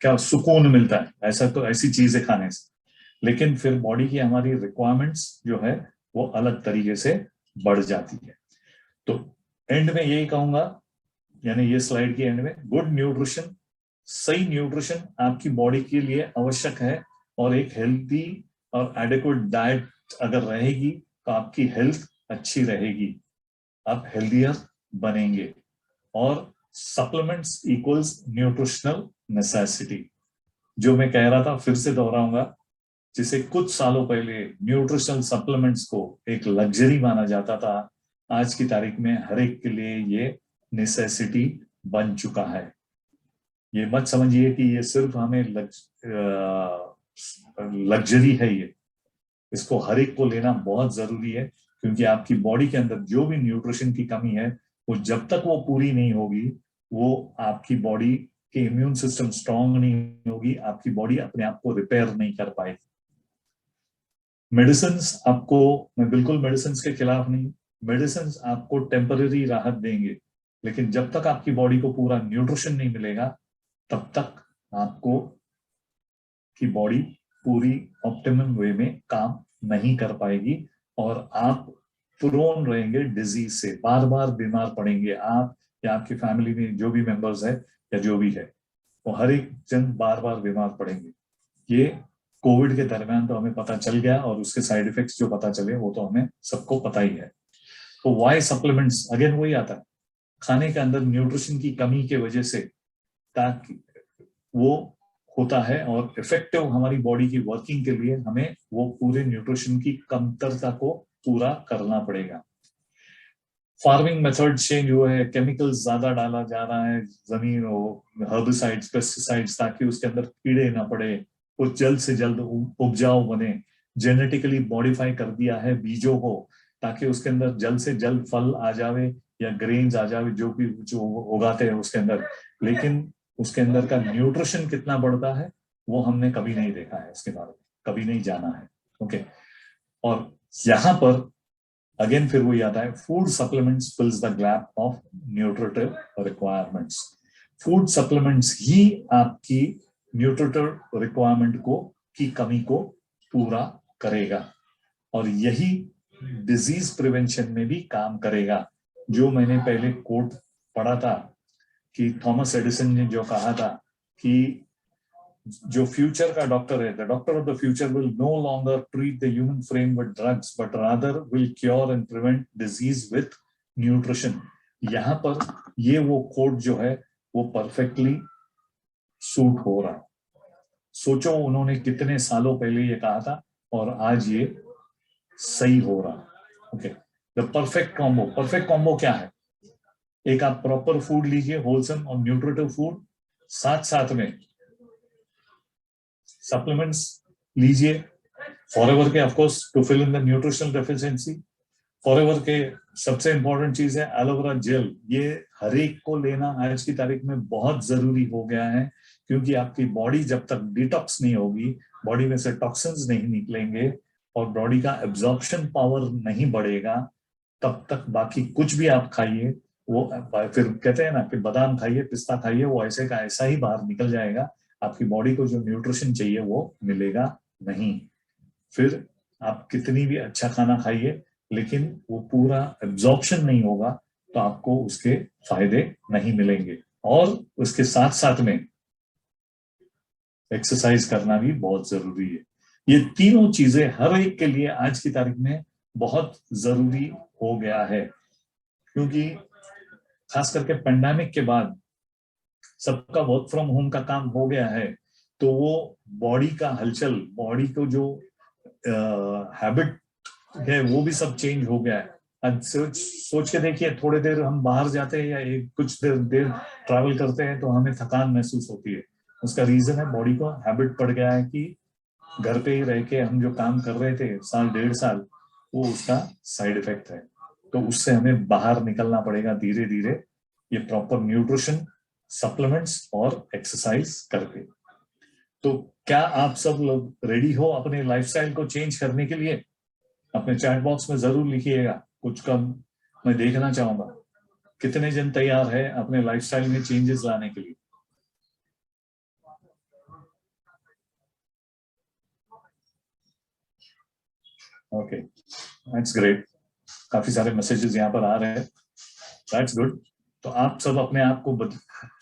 क्या सुकून मिलता है, ऐसा तो ऐसी चीजें खाने से। लेकिन फिर बॉडी की हमारी रिक्वायरमेंट्स जो है वो अलग तरीके से बढ़ जाती है। तो एंड में यही कहूंगा, यानी ये स्लाइड की एंड में, गुड न्यूट्रिशन, सही न्यूट्रिशन आपकी बॉडी के लिए आवश्यक है, और एक हेल्थी और एडिक्वेट डाइट अगर रहेगी तो आपकी हेल्थ अच्छी रहेगी, आप हेल्दियर बनेंगे। और सप्लीमेंट्स इक्वल्स न्यूट्रिशनल नेसेसिटी, जो मैं कह रहा था फिर से दोहराऊंगा, जिसे कुछ सालों पहले न्यूट्रिशनल सप्लीमेंट्स को एक लग्जरी माना जाता था, आज की तारीख में हर एक के लिए ये नेसेसिटी बन चुका है। ये मत समझिए कि ये सिर्फ हमें लग्जरी है, ये इसको हर एक को लेना बहुत जरूरी है, क्योंकि आपकी बॉडी के अंदर जो भी न्यूट्रिशन की कमी है वो जब तक वो पूरी नहीं होगी, वो आपकी बॉडी के इम्यून सिस्टम स्ट्रांग नहीं होगी, आपकी बॉडी अपने आप को रिपेयर नहीं कर पाएगी। मेडिसिन्स आपको, मैं बिल्कुल मेडिसिन्स के खिलाफ नहीं, मेडिसिन्स आपको टेम्पररी राहत देंगे, लेकिन जब तक आपकी बॉडी को पूरा न्यूट्रिशन नहीं मिलेगा तब तक आपको की बॉडी पूरी ऑप्टिमम वे में काम नहीं कर पाएगी और आप प्रोन रहेंगे डिजीज से, बार बार बीमार पड़ेंगे आप या आपकी फैमिली में जो भी मेंबर्स है या जो भी है, वो हर एक जन बार बार बीमार पड़ेंगे। ये कोविड के दरमियान तो हमें पता चल गया, और उसके साइड इफेक्ट्स जो पता चले वो तो हमें सबको पता ही है। तो वाई सप्लीमेंट्स, अगेन वही आता है, खाने के अंदर न्यूट्रिशन की कमी के वजह से ताकि वो होता है, और इफेक्टिव हमारी बॉडी की वर्किंग के लिए हमें वो पूरे न्यूट्रिशन की कमतरता को पूरा करना पड़ेगा। फार्मिंग मेथड चेंज हुए हैं, केमिकल्स ज्यादा डाला जा रहा है जमीन, हर्बिसाइड्स, पेस्टिसाइड्स, ताकि उसके अंदर कीड़े ना पड़े, वो जल्द से जल्द उपजाऊ बने। जेनेटिकली मॉडिफाई कर दिया है बीजों को, ताकि उसके अंदर जल्द से जल्द फल आ जावे या ग्रेन्स आ जावे, जो भी जो उगाते हैं उसके अंदर। लेकिन उसके अंदर का न्यूट्रिशन कितना बढ़ता है वो हमने कभी नहीं देखा है, इसके बारे में कभी नहीं जाना है। ओके, और यहाँ पर अगेन फिर वही आता है, food supplements fills the gap of nutritive requirements. Food supplements ही आपकी न्यूट्रिटिव रिक्वायरमेंट को की कमी को पूरा करेगा, और यही डिजीज प्रिवेंशन में भी काम करेगा। जो मैंने पहले कोट पढ़ा था कि थॉमस एडिसन ने जो कहा था कि जो फ्यूचर का डॉक्टर है, the doctor of the future will no longer treat the human frame with drugs but rather will cure and prevent disease with nutrition. यहाँ पर ये वो कोट जो है वो परफेक्टली सूट हो रहा है। सोचो उन्होंने कितने सालों पहले ये कहा था और आज ये सही हो रहा है। Okay, the perfect combo. Perfect combo क्या है? एक आप प्रॉपर फूड लीजिए, होलसम और न्यूट्रिटिव फूड, साथ साथ में सप्लीमेंट्स लीजिए फॉरएवर के, of course to fill in the nutritional deficiency. Forever के सबसे इंपॉर्टेंट चीज है एलोवेरा जेल। ये हर एक को लेना आज की तारीख में बहुत जरूरी हो गया है, क्योंकि आपकी बॉडी जब तक डिटॉक्स नहीं होगी, बॉडी में से टॉक्सिन्स नहीं निकलेंगे और बॉडी का एब्जॉर्प्शन पावर नहीं बढ़ेगा, तब तक बाकी कुछ भी आप खाइए, वो फिर कहते हैं ना कि बादाम खाइए, पिस्ता खाइए, वो ऐसे का ऐसा ही बाहर निकल जाएगा। आपकी बॉडी को जो न्यूट्रिशन चाहिए वो मिलेगा नहीं। फिर आप कितनी भी अच्छा खाना खाइए, लेकिन वो पूरा एब्जॉर्प्शन नहीं होगा तो आपको उसके फायदे नहीं मिलेंगे। और उसके साथ साथ में एक्सरसाइज करना भी बहुत जरूरी है। ये तीनों चीजें हर एक के लिए आज की तारीख में बहुत जरूरी हो गया है, क्योंकि खास करके पेंडेमिक के बाद सबका वर्क फ्रॉम होम का काम हो गया है, तो वो बॉडी का हलचल, बॉडी को जो हैबिट है वो भी सब चेंज हो गया है। अब सोच के देखिए, थोड़ी देर हम बाहर जाते हैं या कुछ देर ट्रैवल करते हैं तो हमें थकान महसूस होती है। उसका रीजन है बॉडी को हैबिट पड़ गया है कि घर पे ही रह के हम जो काम कर रहे थे साल 1.5 साल, वो उसका साइड इफेक्ट है। तो उससे हमें बाहर निकलना पड़ेगा धीरे धीरे, ये प्रॉपर न्यूट्रिशन, सप्लीमेंट्स और एक्सरसाइज करके। तो क्या आप सब लोग रेडी हो अपने लाइफस्टाइल को चेंज करने के लिए? अपने चैट बॉक्स में जरूर लिखिएगा, कुछ कम मैं देखना चाहूंगा कितने जन तैयार है अपने लाइफस्टाइल में चेंजेस लाने के लिए। ओके, दैट्स ग्रेट, काफी सारे मैसेजेस यहाँ पर आ रहे हैं, दैट्स गुड। तो आप सब अपने आप को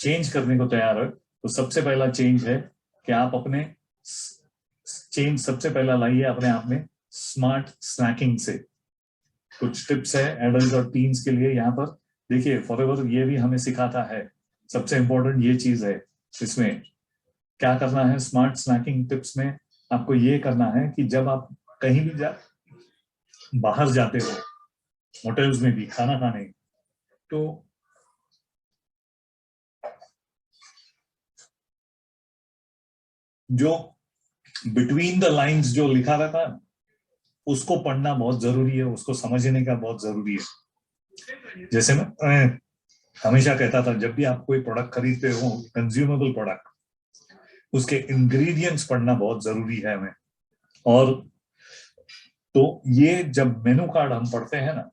चेंज करने को तैयार है। तो सबसे पहला चेंज है कि आप अपने चेंज सबसे पहला लाइए अपने आप में स्मार्ट स्नैकिंग से। कुछ टिप्स है एडल्ट और टीन्स के लिए यहाँ पर। देखिए फॉरएवर ये भी हमें सिखाता है, सबसे इंपॉर्टेंट ये चीज है इसमें क्या करना है। स्मार्ट स्नैकिंग टिप्स में आपको ये करना है कि जब आप कहीं भी बाहर जाते हो, होटल्स में भी खाना खाने, तो जो बिटवीन द लाइंस जो लिखा रहता है उसको पढ़ना बहुत जरूरी है, उसको समझने का बहुत जरूरी है। जैसे मैं हमेशा कहता था, जब भी आप कोई प्रोडक्ट खरीदते हो, कंज्यूमेबल प्रोडक्ट, उसके इंग्रेडिएंट्स पढ़ना बहुत जरूरी है हमें। और तो ये जब मेनू कार्ड हम पढ़ते हैं ना,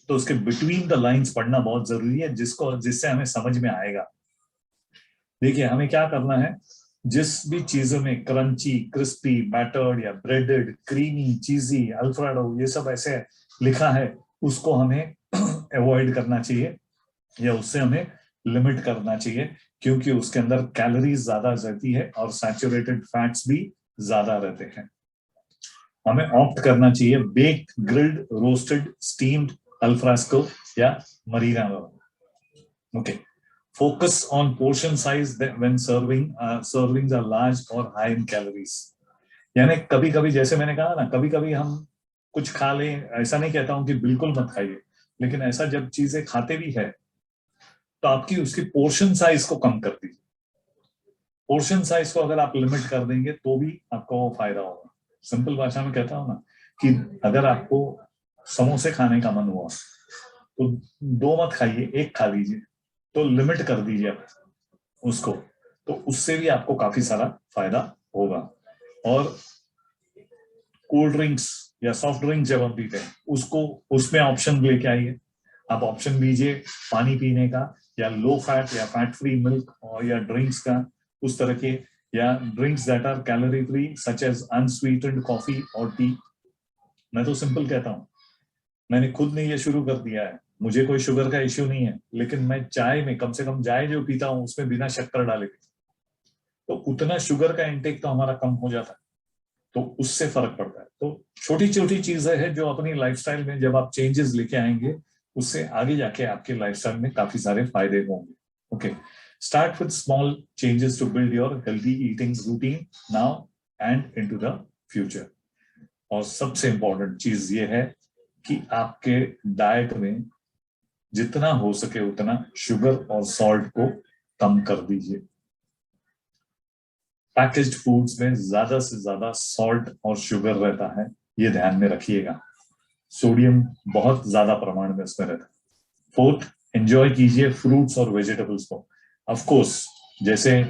तो उसके बिटवीन द लाइंस पढ़ना बहुत जरूरी है, जिससे हमें समझ में आएगा। देखिए हमें क्या करना है, जिस भी चीजों में क्रंची, क्रिस्पी, बैटर्ड या ब्रेडेड, क्रीमी, चीजी, अल्फ्रेडो, ये सब ऐसे लिखा है, उसको हमें अवॉइड करना चाहिए या उससे हमें लिमिट करना चाहिए, क्योंकि उसके अंदर कैलोरीज ज्यादा रहती है और सैचुरेटेड फैट्स भी ज्यादा रहते हैं। हमें ऑप्ट करना चाहिए baked, grilled, roasted, steamed, alfresco या marina. Okay, focus on portion size when serving. Servings are large or high in calories. यानी कभी कभी, जैसे मैंने कहा ना, कभी कभी हम कुछ खा लें, ऐसा नहीं कहता हूं कि बिल्कुल मत खाइए, लेकिन ऐसा जब चीजें खाते भी है तो आपकी उसकी पोर्शन साइज को कम कर दीजिए। पोर्शन साइज को अगर आप लिमिट कर देंगे तो भी आपको वो फायदा होगा। सिंपल भाषा में कहता हूं ना कि अगर आपको समोसे खाने का मन हुआ तो 2 मत खाइए, 1 खा लीजिए, तो लिमिट कर दीजिए आप उसको, तो उससे भी आपको काफी सारा फायदा होगा। और कोल्ड ड्रिंक्स या सॉफ्ट ड्रिंक जब हम पीते हैं, उसको उसमें ऑप्शन लेके आइए। आप ऑप्शन लीजिए पानी पीने का, या लो फैट या फैट फ्री मिल्क, और या ड्रिंक्स का उस तरह के, या drinks that are calorie free such as unsweetened coffee और टी। मैं तो सिंपल कहता हूँ, मैंने खुद ने ये शुरू कर दिया है, मुझे कोई शुगर का इश्यू नहीं है, लेकिन मैं चाय में कम से कम चाय जो पीता हूँ उसमें बिना शक्कर डाले पीता हूं, तो उतना शुगर का इंटेक तो हमारा कम हो जाता है, तो उससे फर्क पड़ता है। तो छोटी छोटी चीजें हैं जो अपनी लाइफस्टाइल में जब आप चेंजेस लेके आएंगे, उससे आगे जाके आपके लाइफस्टाइल में काफी सारे फायदे होंगे। Okay, start with small changes to build your healthy eating routine now and into the future. और सबसे इंपॉर्टेंट चीज ये है कि आपके डाइट में जितना हो सके उतना शुगर और सॉल्ट को कम कर दीजिए। पैकेज्ड फूड्स में ज्यादा से ज्यादा सॉल्ट और शुगर रहता है, ये ध्यान में रखिएगा। सोडियम बहुत ज्यादा प्रमाण में उसमें रहता है। फोर्थ, एंजॉय कीजिए फ्रूट्स और वेजिटेबल्स को। ऑफ कोर्स, जैसे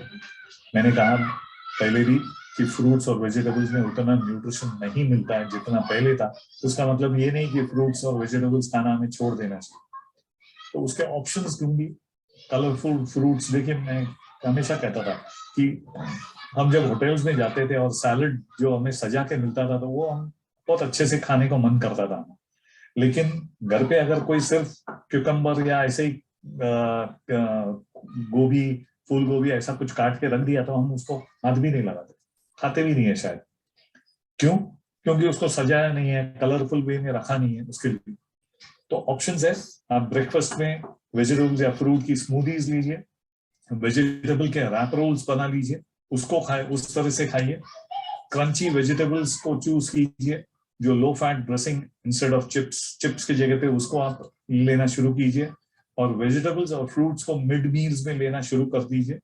मैंने कहा पहले भी कि फ्रूट्स और वेजिटेबल्स में उतना न्यूट्रिशन नहीं मिलता है जितना पहले था, तो उसका मतलब ये नहीं कि फ्रूट्स और वेजिटेबल्स खाना हमें छोड़ देना चाहिए। तो उसके ऑप्शंस ढूंढिए, कलरफुल फ्रूट्स। देखिए मैं हमेशा कहता था कि हम जब होटल्स में जाते थे और सैलड जो हमें सजा के मिलता था, तो वो हम बहुत अच्छे से खाने को मन करता था, लेकिन घर पे अगर कोई सिर्फ क्यूकम्बर या ऐसे ही गोभी, फूल गोभी ऐसा कुछ काट के रख दिया तो हम उसको हाथ भी नहीं लगाते, खाते भी नहीं है शायद। क्यों? क्योंकि उसको सजाया नहीं है, कलरफुल वे में रखा नहीं है उसके लिए। तो ऑप्शंस है, आप ब्रेकफास्ट में वेजिटेबल्स या फ्रूट की स्मूदीज लीजिए, वेजिटेबल के रैप रोल्स बना लीजिए, उसको खाए, उस तरह से खाइए। क्रंची वेजिटेबल्स को चूज कीजिए, जो low fat dressing instead of chips की जगह पे उसको आप लेना शुरू कीजिए, और वेजिटेबल्स और फ्रूट्स को मिड मील्स में लेना शुरू कर दीजिए।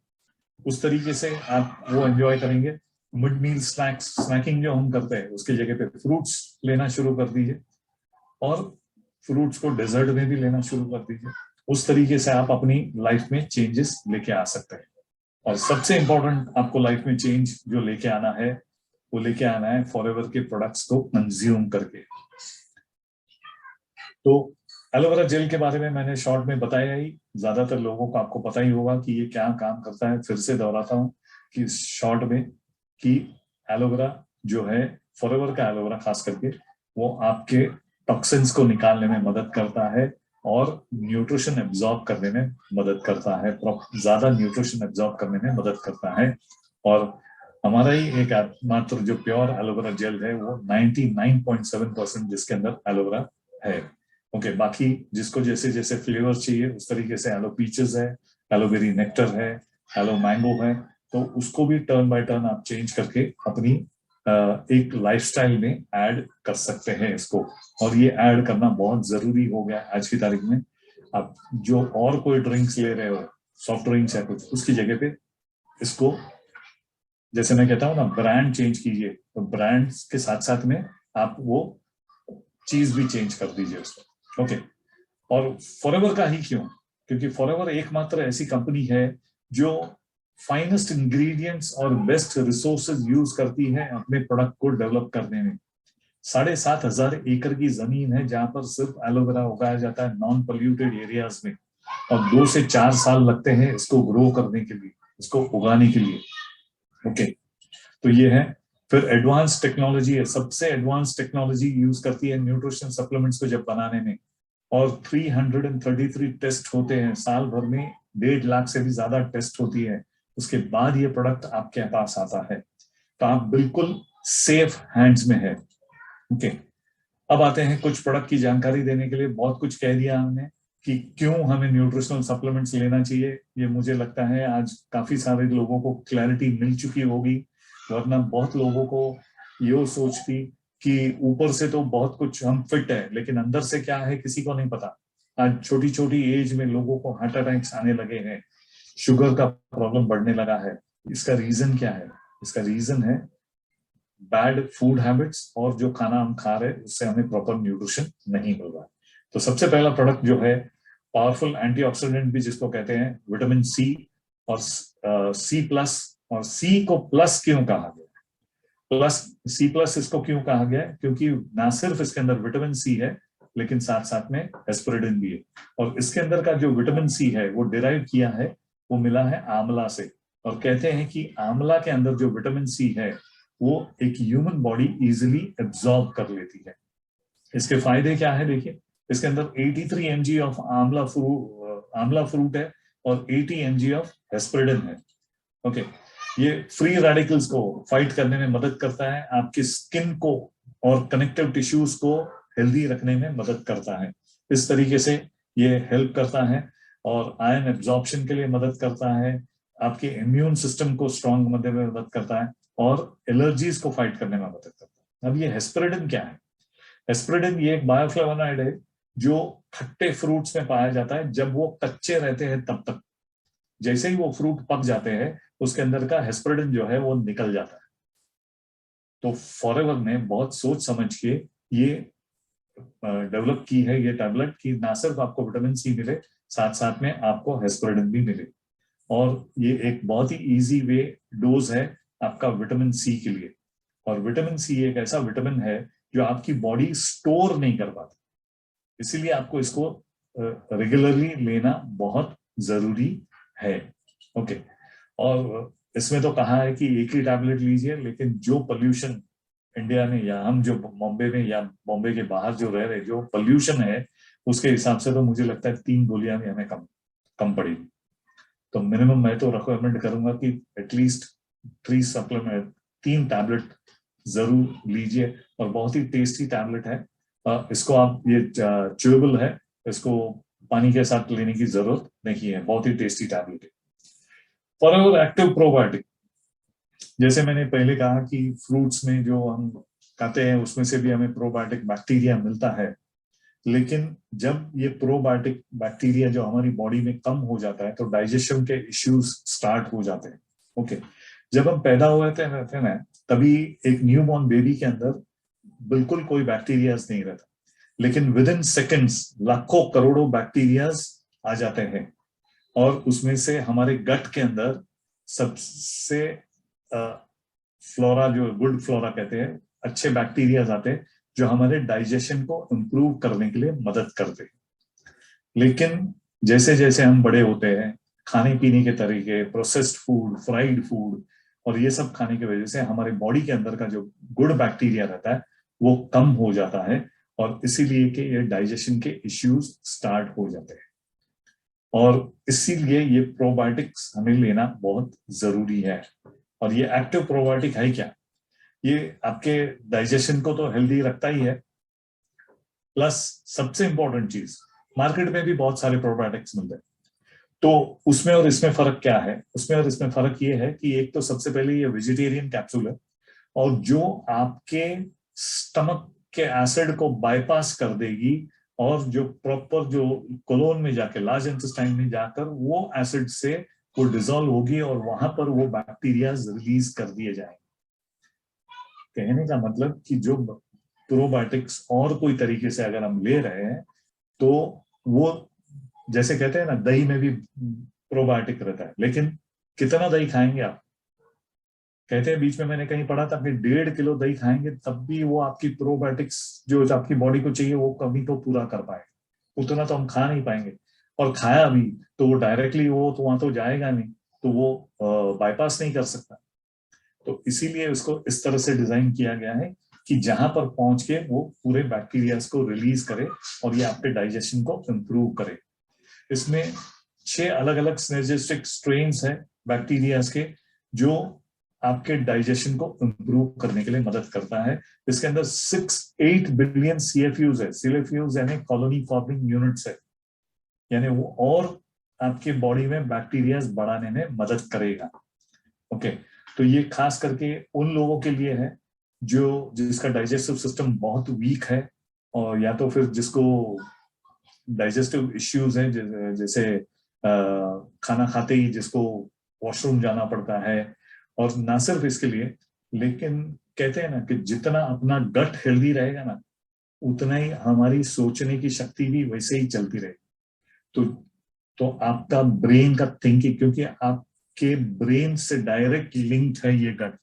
उस तरीके से आप वो एंजॉय करेंगे। मिड मील स्नैकिंग जो हम करते हैं उसकी जगह पे फ्रूट्स लेना शुरू कर दीजिए, और फ्रूट्स को डेजर्ट में भी लेना शुरू कर दीजिए। उस तरीके से आप अपनी लाइफ में चेंजेस लेके आ सकते हैं। और सबसे इंपॉर्टेंट आपको लाइफ में चेंज जो लेके आना है, वो लेके आना है फॉरएवर के प्रोडक्ट्स को कंज्यूम करके। तो एलोवेरा जेल के बारे में मैंने शॉर्ट में बताया ही, ज्यादातर लोगों को आपको पता ही होगा कि ये क्या काम करता है। फिर से दोहराता हूँ कि शॉर्ट में कि एलोवेरा जो है, फॉरएवर का एलोवेरा खास करके, वो आपके टॉक्सिन्स को निकालने में मदद करता है और न्यूट्रिशन एब्जॉर्ब करने में मदद करता है, ज्यादा न्यूट्रिशन एब्जॉर्ब करने में मदद करता है। और हमारा ही एक मात्र जो प्योर एलोवेरा जेल है वो 99.7% जिसके अंदर एलोवेरा है। ओके, बाकी जिसको जैसे जैसे फ्लेवर चाहिए उस तरीके से एलो पीचेस है, एलोवेरी नेक्टर है, एलो मैंगो है, तो उसको भी टर्न बाय टर्न आप चेंज करके अपनी एक लाइफस्टाइल में ऐड कर सकते हैं इसको। और ये ऐड करना बहुत जरूरी हो गया आज की तारीख में। आप जो और कोई ड्रिंक्स ले रहे हो, सॉफ्ट ड्रिंक्स या कुछ, उसकी जगह पे इसको, जैसे मैं कहता हूँ ना, ब्रांड चेंज कीजिए, तो ब्रांड्स के साथ साथ में आप वो चीज भी चेंज कर दीजिए उसको। ओके, और फॉरएवर का ही क्यों? क्योंकि फॉरएवर एकमात्र ऐसी कंपनी है जो फाइनेस्ट इंग्रेडिएंट्स और बेस्ट रिसोर्सेज यूज करती है अपने प्रोडक्ट को डेवलप करने में। 7,500 एकड़ की जमीन है जहां पर सिर्फ एलोवेरा उगाया जाता है नॉन पोल्यूटेड एरियाज में, और 2 से 4 साल लगते हैं इसको ग्रो करने के लिए, इसको उगाने के लिए। ओके, तो ये है। फिर एडवांस टेक्नोलॉजी है, सबसे एडवांस टेक्नोलॉजी यूज करती है न्यूट्रिशन सप्लीमेंट्स को जब बनाने में, और 333 टेस्ट होते हैं साल भर में, 1.5 लाख से भी ज्यादा टेस्ट होती है, उसके बाद ये प्रोडक्ट आपके पास आता है। तो आप बिल्कुल सेफ हैंड्स में है। ओके, अब आते हैं कुछ प्रोडक्ट की जानकारी देने के लिए। बहुत कुछ कह दिया हमने कि क्यों हमें न्यूट्रिशनल सप्लीमेंट्स लेना चाहिए, ये मुझे लगता है आज काफी सारे लोगों को क्लैरिटी मिल चुकी होगी। वरना बहुत लोगों को ये सोच थी कि ऊपर से तो बहुत कुछ हम फिट है, लेकिन अंदर से क्या है किसी को नहीं पता। आज छोटी छोटी एज में लोगों को हार्ट अटैक्स आने लगे हैं, शुगर का प्रॉब्लम बढ़ने लगा है। इसका रीजन क्या है? इसका रीजन है बैड फूड हैबिट्स, और जो खाना हम खा रहे हैं उससे हमें प्रॉपर न्यूट्रिशन नहीं मिल रहा। तो सबसे पहला प्रोडक्ट जो है पावरफुल एंटीऑक्सीडेंट भी जिसको कहते हैं, विटामिन सी और सी प्लस। और सी को प्लस क्यों कहा गया? प्लस, सी प्लस इसको क्यों कहा गया? क्योंकि ना सिर्फ इसके अंदर विटामिन सी है, लेकिन साथ साथ में एस्पिरिन भी है। और इसके अंदर का जो विटामिन सी है वो डिराइव किया है, वो मिला है आंवला से। और कहते हैं कि आंवला के अंदर जो विटामिन सी है वो एक ह्यूमन बॉडी इजिली एब्जॉर्ब कर लेती है। इसके फायदे क्या है? देखिए, इसके अंदर 83 mg ऑफ आंवला फ्रूट है और 80 mg ऑफ एस्पिरिन है। ओके, ये फ्री रेडिकल्स को फाइट करने में मदद करता है, आपकी स्किन को और कनेक्टिव टिश्यूज को हेल्दी रखने में मदद करता है। इस तरीके से ये हेल्प करता है, और आयरन एब्जॉर्प्शन के लिए मदद करता है, आपके इम्यून सिस्टम को स्ट्रांग बनने में मदद करता है, और एलर्जीज को फाइट करने में मदद करता है। अब ये हेस्पेरिडिन क्या है? हेस्पेरिडिन ये एक बायोफ्लेवोनॉइड है जो खट्टे फ्रूट्स में पाया जाता है जब वो कच्चे रहते हैं तब तक। जैसे ही वो फ्रूट पक जाते हैं उसके अंदर का हेस्पेरिडिन जो है वो निकल जाता है। तो फॉरएवर ने बहुत सोच समझ के ये डेवलप की है ये टैबलेट, कि ना सिर्फ आपको विटामिन सी मिले, साथ साथ में आपको हेस्पेरिडिन भी मिले। और ये एक बहुत ही इजी वे डोज है आपका विटामिन सी के लिए। और विटामिन सी एक ऐसा विटामिन है जो आपकी बॉडी स्टोर नहीं कर पाती, इसीलिए आपको इसको रेगुलरली लेना बहुत जरूरी है। ओके, और इसमें तो कहा है कि एक ही टैबलेट लीजिए, लेकिन जो पोल्यूशन इंडिया में, या हम जो बॉम्बे में या बॉम्बे के बाहर जो रह रहे, जो पोल्यूशन है उसके हिसाब से तो मुझे लगता है 3 गोलियां भी हमें कम पड़ेगी। तो मिनिमम मैं तो रिकमेंड करूंगा कि एटलीस्ट 3 टैबलेट जरूर लीजिए। और बहुत ही टेस्टी टैबलेट है। इसको आप, ये च्यूएबल है, इसको पानी के साथ लेने की जरूरत नहीं है, बहुत ही टेस्टी टैबलेट है। फॉरएवर एक्टिव प्रोबायोटिक, जैसे मैंने पहले कहा कि फ्रूट्स में जो हम खाते हैं उसमें से भी हमें प्रोबायोटिक बैक्टीरिया मिलता है, लेकिन जब ये प्रोबायोटिक बैक्टीरिया जो हमारी बॉडी में कम हो जाता है तो डाइजेशन के इश्यूज स्टार्ट हो जाते हैं। ओके, जब हम पैदा हुए रहते हैं ना, तभी एक न्यूबॉर्न बेबी के अंदर बिल्कुल कोई बैक्टीरियाज नहीं रहता, लेकिन विद इन सेकेंड्स लाखों करोड़ों बैक्टीरियाज आ जाते हैं, और उसमें से हमारे गट के अंदर सबसे फ्लोरा, जो गुड फ्लोरा कहते हैं, अच्छे बैक्टीरियाज आते हैं जो हमारे डाइजेशन को इम्प्रूव करने के लिए मदद करते हैं। लेकिन जैसे जैसे हम बड़े होते हैं, खाने पीने के तरीके, प्रोसेस्ड फूड, फ्राइड फूड और ये सब खाने की वजह से हमारे बॉडी के अंदर का जो गुड बैक्टीरिया रहता है वो कम हो जाता है, और इसीलिए कि ये डाइजेशन के इश्यूज स्टार्ट हो जाते हैं। और इसीलिए ये प्रोबायोटिक्स हमें लेना बहुत जरूरी है। और ये एक्टिव प्रोबायोटिक है क्या? ये आपके डाइजेशन को तो हेल्दी रखता ही है, प्लस सबसे इंपॉर्टेंट चीज, मार्केट में भी बहुत सारे प्रोबायोटिक्स मिलते हैं, तो उसमें और इसमें फर्क क्या है? उसमें और इसमें फर्क ये है कि एक तो सबसे पहले ये वेजिटेरियन कैप्सूल है, और जो आपके स्टमक के एसिड को बाईपास कर देगी, और जो प्रॉपर जो कोलोन में जाकर, लार्ज इंटेस्टाइन में जाकर वो एसिड से वो डिसॉल्व होगी, और वहां पर वो बैक्टीरिया रिलीज कर दिए जाएंगे। कहने का मतलब कि जो प्रोबायोटिक्स और कोई तरीके से अगर हम ले रहे हैं तो वो, जैसे कहते हैं ना, दही में भी प्रोबायोटिक रहता है, लेकिन कितना दही खाएंगे आप? कहते हैं, बीच में मैंने कहीं पढ़ा था कि 1.5 किलो दही खाएंगे तब भी वो आपकी प्रोबायोटिक्स जो आपकी बॉडी को चाहिए वो कमी तो पूरा कर पाए, उतना तो हम खा नहीं पाएंगे। और खाया भी तो वो डायरेक्टली वो तो वहां तो जाएगा नहीं, तो वो बाईपास नहीं कर सकता। तो इसीलिए उसको इस तरह से डिजाइन किया गया है कि जहां पर पहुंच के वो पूरे बैक्टीरियाज को रिलीज करे और ये आपके डाइजेशन को इम्प्रूव करे। इसमें 6 अलग अलग सिनर्जिस्टिक स्ट्रेन्स हैं बैक्टीरियाज के, जो आपके डाइजेशन को इम्प्रूव करने के लिए मदद करता है। इसके अंदर 6-8 बिलियन CFUs है। CFUs यानी कॉलोनी फॉर्मिंग यूनिट्स है, यानी वो और आपके बॉडी में बैक्टीरियाज बढ़ाने में मदद करेगा। ओके, तो ये खास करके उन लोगों के लिए है जिसका डाइजेस्टिव सिस्टम बहुत वीक है, और या तो फिर जिसको डाइजेस्टिव इश्यूज हैं, जैसे खाना खाते ही जिसको वॉशरूम जाना पड़ता है। और ना सिर्फ इसके लिए, लेकिन कहते हैं ना कि जितना अपना गट हेल्दी रहेगा ना, उतना ही हमारी सोचने की शक्ति भी वैसे ही चलती रहेगी। तो आपका ब्रेन का थिंकिंग, क्योंकि आपके ब्रेन से डायरेक्ट लिंक्ड है ये गट,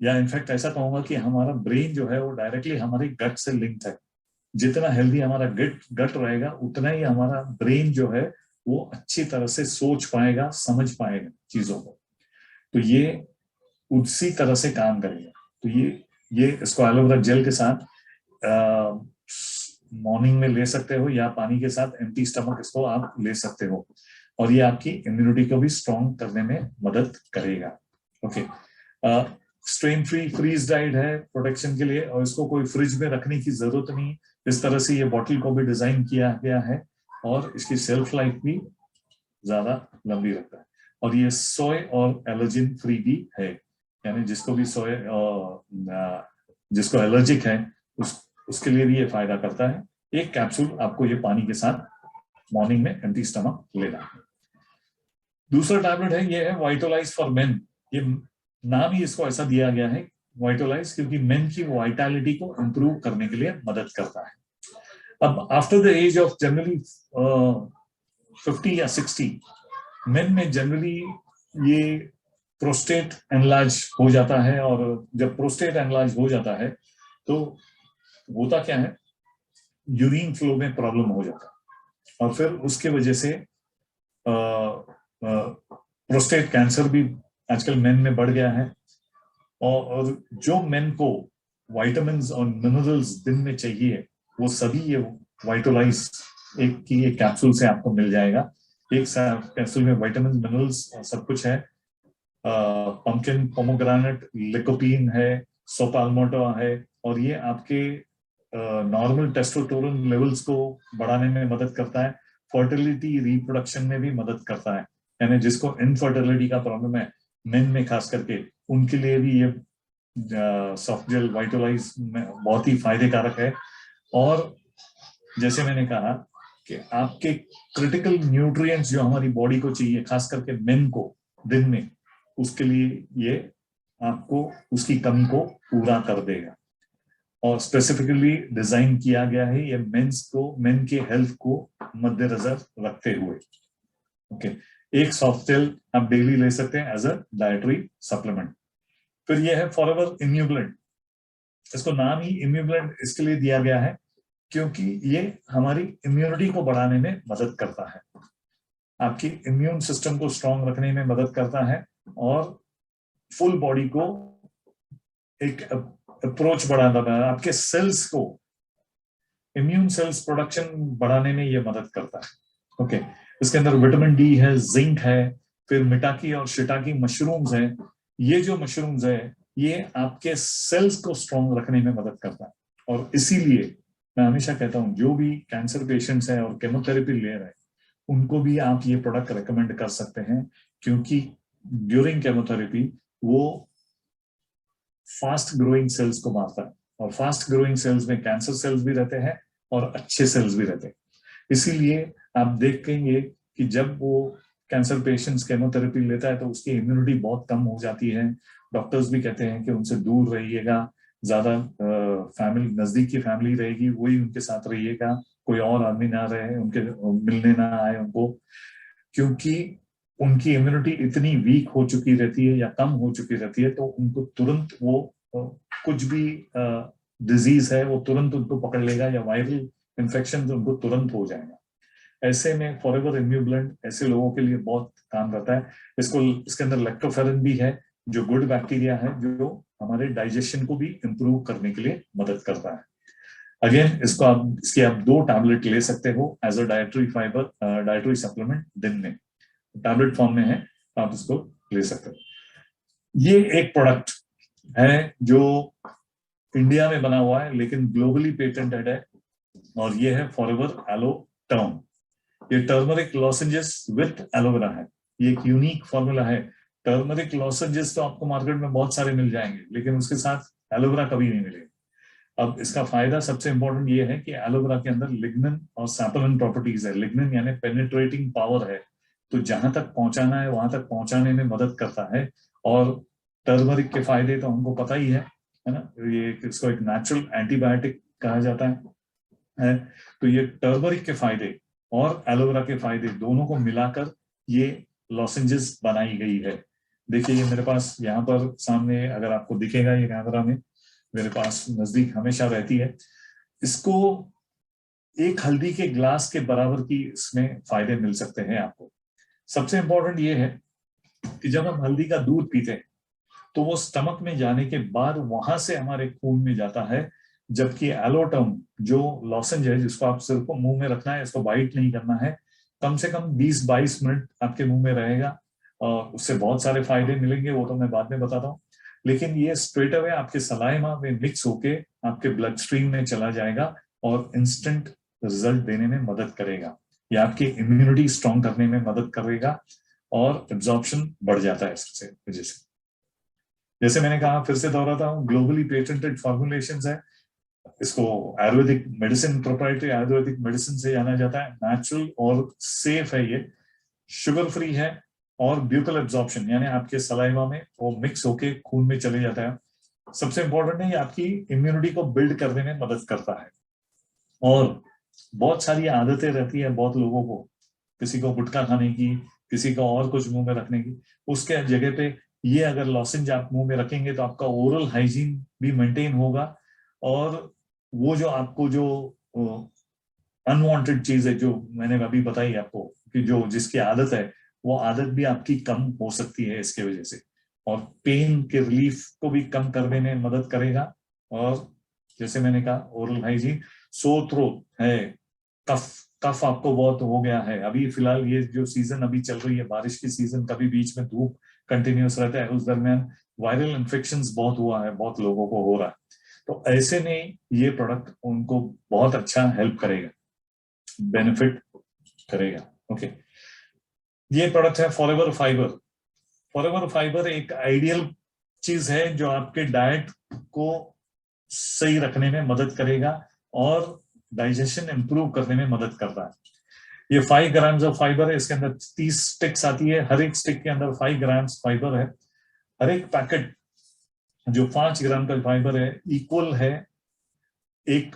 या इनफैक्ट ऐसा कहूंगा कि हमारा ब्रेन जो है वो डायरेक्टली हमारे गट से लिंक्ड है। जितना हेल्दी हमारा गट रहेगा, उतना ही हमारा ब्रेन जो है वो अच्छी तरह से सोच पाएगा, समझ पाएगा चीजों को। तो ये उसी तरह से काम करेगा। तो ये इसको एलोवेरा जेल के साथ मॉर्निंग में ले सकते हो, या पानी के साथ एम्प्टी स्टमक इसको आप ले सकते हो, और ये आपकी इम्यूनिटी को भी स्ट्रॉन्ग करने में मदद करेगा। Okay, strain free freeze dried है प्रोटेक्शन के लिए, और इसको कोई फ्रिज में रखने की जरूरत नहीं। इस तरह से ये बॉटल को भी डिजाइन किया गया है, और इसकी सेल्फ लाइफ भी ज्यादा लंबी रखता है। और ये सोय और एलर्जिन फ्री भी है, यानी जिसको भी सोय जिसको एलर्जिक है उसके लिए भी ये फायदा करता है। एक कैप्सूल आपको ये पानी के साथ मॉर्निंग में एम्प्टी स्टमक लेना है। दूसरा टैबलेट है, ये है वाइटोलाइज फॉर मेन। ये नाम ही इसको ऐसा दिया गया है वाइटोलाइज, क्योंकि मेन की वाइटैलिटी को इंप्रूव करने के लिए मदद करता है। अब after the age of generally 50 या 60, मेन में जनरली ये प्रोस्टेट एनलार्ज हो जाता है, और जब प्रोस्टेट एनलार्ज हो जाता है तो होता क्या है, यूरिन फ्लो में प्रॉब्लम हो जाता है, और फिर उसके वजह से प्रोस्टेट कैंसर भी आजकल मेन में बढ़ गया है। और जो मेन को विटामिन्स और मिनरल्स दिन में चाहिए, वो सभी ये वाइटोलाइज एक की एक कैप्सूल से आपको मिल जाएगा। एक कैप्सूल में विटामिन, मिनरल्स सब कुछ है। पंपकिन, पोमोग्रेनेट, लिकोपीन है, सोपाल्मोटा है, और ये आपके नॉर्मल टेस्टोस्टेरोन लेवल्स को बढ़ाने में मदद करता है। फर्टिलिटी, रिप्रोडक्शन में भी मदद करता है, यानी जिसको इनफर्टिलिटी का प्रॉब्लम है मेन में खास करके, उनके लिए भी ये सॉफ्ट जेल वाइटलाइज बहुत ही फायदेकारक है। और जैसे मैंने कहा कि आपके क्रिटिकल न्यूट्रिएंट्स जो हमारी बॉडी को चाहिए, खास करके मेन को दिन में, उसके लिए ये आपको उसकी कमी को पूरा कर देगा। और स्पेसिफिकली डिजाइन किया गया है ये मेन के हेल्थ को मद्देनजर रखते हुए। ओके, एक सॉफ्ट जेल आप डेली ले सकते हैं एज अ डाइटरी सप्लीमेंट। फिर ये है फॉरएवर इम्यूब्लेंट। इसको नाम ही इम्यूब्लेंट इसके लिए दिया गया है क्योंकि ये हमारी इम्यूनिटी को बढ़ाने में मदद करता है, आपकी इम्यून सिस्टम को स्ट्रांग रखने में मदद करता है और फुल बॉडी को एक अप्रोच बढ़ाता है, आपके सेल्स को, इम्यून सेल्स प्रोडक्शन बढ़ाने में ये मदद करता है। ओके, इसके अंदर विटामिन डी है, जिंक है, फिर मिटाकी और शिटाकी मशरूम्स है। ये जो मशरूम्स है ये आपके सेल्स को स्ट्रांग रखने में मदद करता है। और इसीलिए मैं हमेशा कहता हूं जो भी कैंसर पेशेंट्स हैं और केमोथेरेपी ले रहे हैं उनको भी आप ये प्रोडक्ट रेकमेंड कर सकते हैं, क्योंकि ड्यूरिंग केमोथेरेपी वो फास्ट ग्रोइंग सेल्स को मारता है, और फास्ट ग्रोइंग सेल्स में कैंसर सेल्स भी रहते हैं और अच्छे सेल्स भी रहते हैं। इसीलिए आप देखेंगे कि जब वो कैंसर पेशेंट्स केमोथेरेपी लेता है तो उसकी इम्यूनिटी बहुत कम हो जाती है। डॉक्टर्स भी कहते हैं कि उनसे दूर रहिएगा, ज्यादा फैमिली, नजदीक की फैमिली रहेगी वही उनके साथ रहिएगा, कोई और आदमी ना रहे, उनके मिलने ना आए उनको, क्योंकि उनकी इम्यूनिटी इतनी वीक हो चुकी रहती है या कम हो चुकी रहती है, तो उनको तुरंत वो कुछ भी डिजीज है वो तुरंत उनको पकड़ लेगा, या वायरल इन्फेक्शन उनको तुरंत हो जाएगा। ऐसे में फॉरएवर इम्यूब्लेंट ऐसे लोगों के लिए बहुत काम करता है। इसके अंदर लैक्टोफेरिन भी है जो गुड बैक्टीरिया है, जो हमारे डाइजेशन को भी इंप्रूव करने के लिए मदद करता है। अगेन इसके आप 2 टैबलेट ले सकते हो एज अ डाइटरी सप्लीमेंट दिन में, टैबलेट फॉर्म में है, आप इसको ले सकते हो। ये एक प्रोडक्ट है जो इंडिया में बना हुआ है लेकिन ग्लोबली पेटेंटेड है, और ये है फॉरएवर एलो टर्म। ये टर्मरिक लॉसेंजेस विथ एलोवेरा है। ये एक यूनिक फॉर्मूला है। टर्मरिक लॉसेंजेस तो आपको मार्केट में बहुत सारे मिल जाएंगे, लेकिन उसके साथ एलोवेरा कभी नहीं मिलेगा। अब इसका फायदा सबसे इंपॉर्टेंट ये है कि एलोवेरा के अंदर लिग्निन और सैपोनिन प्रॉपर्टीज है। लिग्निन यानी पेनिट्रेटिंग पावर है, तो जहां तक पहुंचाना है वहां तक पहुंचाने में मदद करता है। और टर्मरिक के फायदे तो हमको पता ही है ना, ये इसको एक नेचुरल एंटीबायोटिक कहा जाता है। तो ये टर्मरिक के फायदे और एलोवेरा के फायदे दोनों को मिलाकर ये लॉसेंजेस बनाई गई है। देखिए ये मेरे पास यहाँ पर सामने, अगर आपको दिखेगा ये कैमरा में, मेरे पास नजदीक हमेशा रहती है। इसको एक हल्दी के ग्लास के बराबर की इसमें फायदे मिल सकते हैं आपको। सबसे इंपॉर्टेंट ये है कि जब हम हल्दी का दूध पीते हैं तो वो स्टमक में जाने के बाद वहां से हमारे खून में जाता है, जबकि एलोटर्म जो लॉसेंज है जिसको आप सिर्फ मुंह में रखना है, इसको बाइट नहीं करना है, कम से कम 20-22 मिनट आपके मुंह में रहेगा और उससे बहुत सारे फायदे मिलेंगे, वो तो मैं बाद में बताता हूँ। लेकिन ये स्ट्रेट अवे आपके सलाइवा में मिक्स होके आपके ब्लड स्ट्रीम में चला जाएगा और इंस्टेंट रिजल्ट देने में मदद करेगा। ये आपकी इम्यूनिटी स्ट्रांग करने में मदद करेगा और एब्जॉर्प्शन बढ़ जाता है इससे वजह से। जैसे मैंने कहा, फिर से दोहराता हूँ, ग्लोबली पेटेंटेड फॉर्मुलेशंस है। इसको Ayurvedic medicine, proprietary Ayurvedic medicine से जाना जाता है। नेचुरल और सेफ है, ये शुगर फ्री है और ब्यूकल एब्जॉर्प्शन यानी आपके सलाइवा में वो मिक्स होके खून में चले जाता है। सबसे इंपॉर्टेंट है ये आपकी इम्यूनिटी को बिल्ड करने में मदद करता है। और बहुत सारी आदतें रहती है बहुत लोगों को, किसी को गुटखा खाने की, किसी को और कुछ मुंह में रखने की, उसके जगह पे ये अगर लॉसेंज आप मुंह में रखेंगे तो आपका ओरल हाइजीन भी मेंटेन होगा, और वो जो आपको जो अनवांटेड चीज है जो मैंने अभी बताई आपको कि जो जिसकी आदत है वो आदत भी आपकी कम हो सकती है इसके वजह से, और पेन के रिलीफ को भी कम करने में मदद करेगा। और जैसे मैंने कहा ओरल हाइजीन, सोर थ्रोट है, कफ आपको बहुत हो गया है, अभी फिलहाल ये जो सीजन अभी चल रही है बारिश की सीजन, कभी बीच में धूप कंटिन्यूस रहता है, उस दरमियान वायरल इन्फेक्शंस बहुत हुआ है, बहुत लोगों को हो रहा है, तो ऐसे में ये प्रोडक्ट उनको बहुत अच्छा हेल्प करेगा, बेनिफिट करेगा। ओके, ये प्रोडक्ट है फॉरएवर फाइबर। फॉरएवर फाइबर एक आइडियल चीज है जो आपके डाइट को सही रखने में मदद करेगा और डाइजेशन इंप्रूव करने में मदद करता है। ये 5 ग्राम्स ऑफ फाइबर है, इसके अंदर 30 स्टिक्स आती है, हर एक स्टिक के अंदर 5 ग्राम्स फाइबर है। हर एक पैकेट जो 5 ग्राम का फाइबर है इक्वल है एक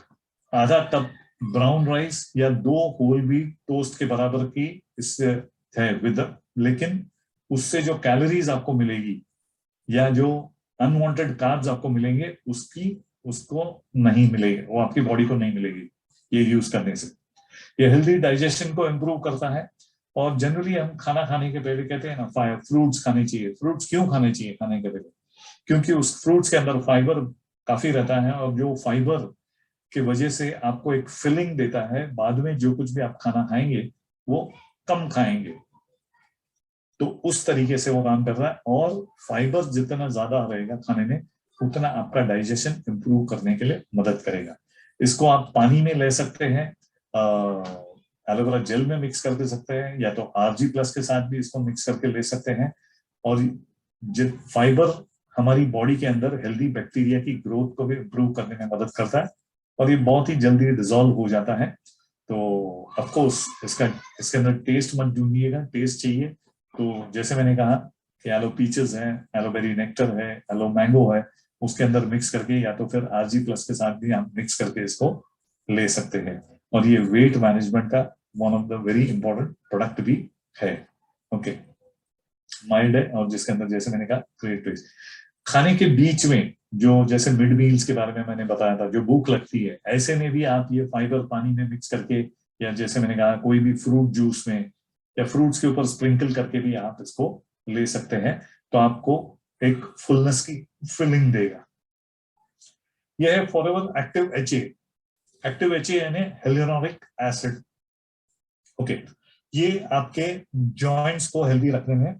आधा कप ब्राउन राइस या 2 होल व्हीट टोस्ट के बराबर की इससे है विद, लेकिन उससे जो कैलोरीज आपको मिलेगी या जो अनवांटेड कार्ब्स आपको मिलेंगे उसको नहीं मिलेगी, वो आपकी बॉडी को नहीं मिलेगी ये यूज करने से। ये हेल्दी डाइजेशन को इंप्रूव करता है। और जनरली हम खाना खाने के पहले कहते हैं ना फ्रूट्स खाने चाहिए। फ्रूट्स क्यों खाने चाहिए खाने के पहले? क्योंकि उस फ्रूट्स के अंदर फाइबर काफी रहता है और जो फाइबर की वजह से आपको एक फिलिंग देता है, बाद में जो कुछ भी आप खाना खाएंगे वो कम खाएंगे, तो उस तरीके से वो काम कर रहा है। और फाइबर जितना ज्यादा रहेगा खाने में उतना आपका डाइजेशन इंप्रूव करने के लिए मदद करेगा। इसको आप पानी में ले सकते हैं, एलोवेरा जेल में मिक्स कर दे सकते हैं, या तो RG+ के साथ भी इसको मिक्स करके ले सकते हैं। और फाइबर हमारी बॉडी के अंदर हेल्दी बैक्टीरिया की ग्रोथ को भी इंप्रूव करने में मदद करता है और ये बहुत ही जल्दी डिसॉल्व हो जाता है। तो ऑफकोर्स इसके अंदर टेस्ट मत ढूंढिएगा, टेस्ट चाहिए तो जैसे मैंने कहा कि एलो पीचेस है, एलोबेरी नेक्टर है, एलो मैंगो है, उसके अंदर मिक्स करके या तो फिर RG+ के साथ भी हम मिक्स करके इसको ले सकते हैं। और ये वेट मैनेजमेंट का one of the very important product भी है। ओके, माइल्ड है और जिसके अंदर जैसे मैंने कहा ग्रेट टेस्ट। खाने के बीच में जो जैसे मिड मील्स के बारे में मैंने बताया था, जो भूख लगती है, ऐसे में भी आप ये फाइबर पानी में मिक्स करके या जैसे मैंने कहा कोई भी फ्रूट जूस में या फ्रूट्स के ऊपर स्प्रिंकल करके भी आप इसको ले सकते हैं, तो आपको एक फुलनेस की फीलिंग देगा। यह है forever active HA। Active HA यानी hyaluronic एसिड। ओके, ये आपके जॉइंट्स को हेल्दी रखने में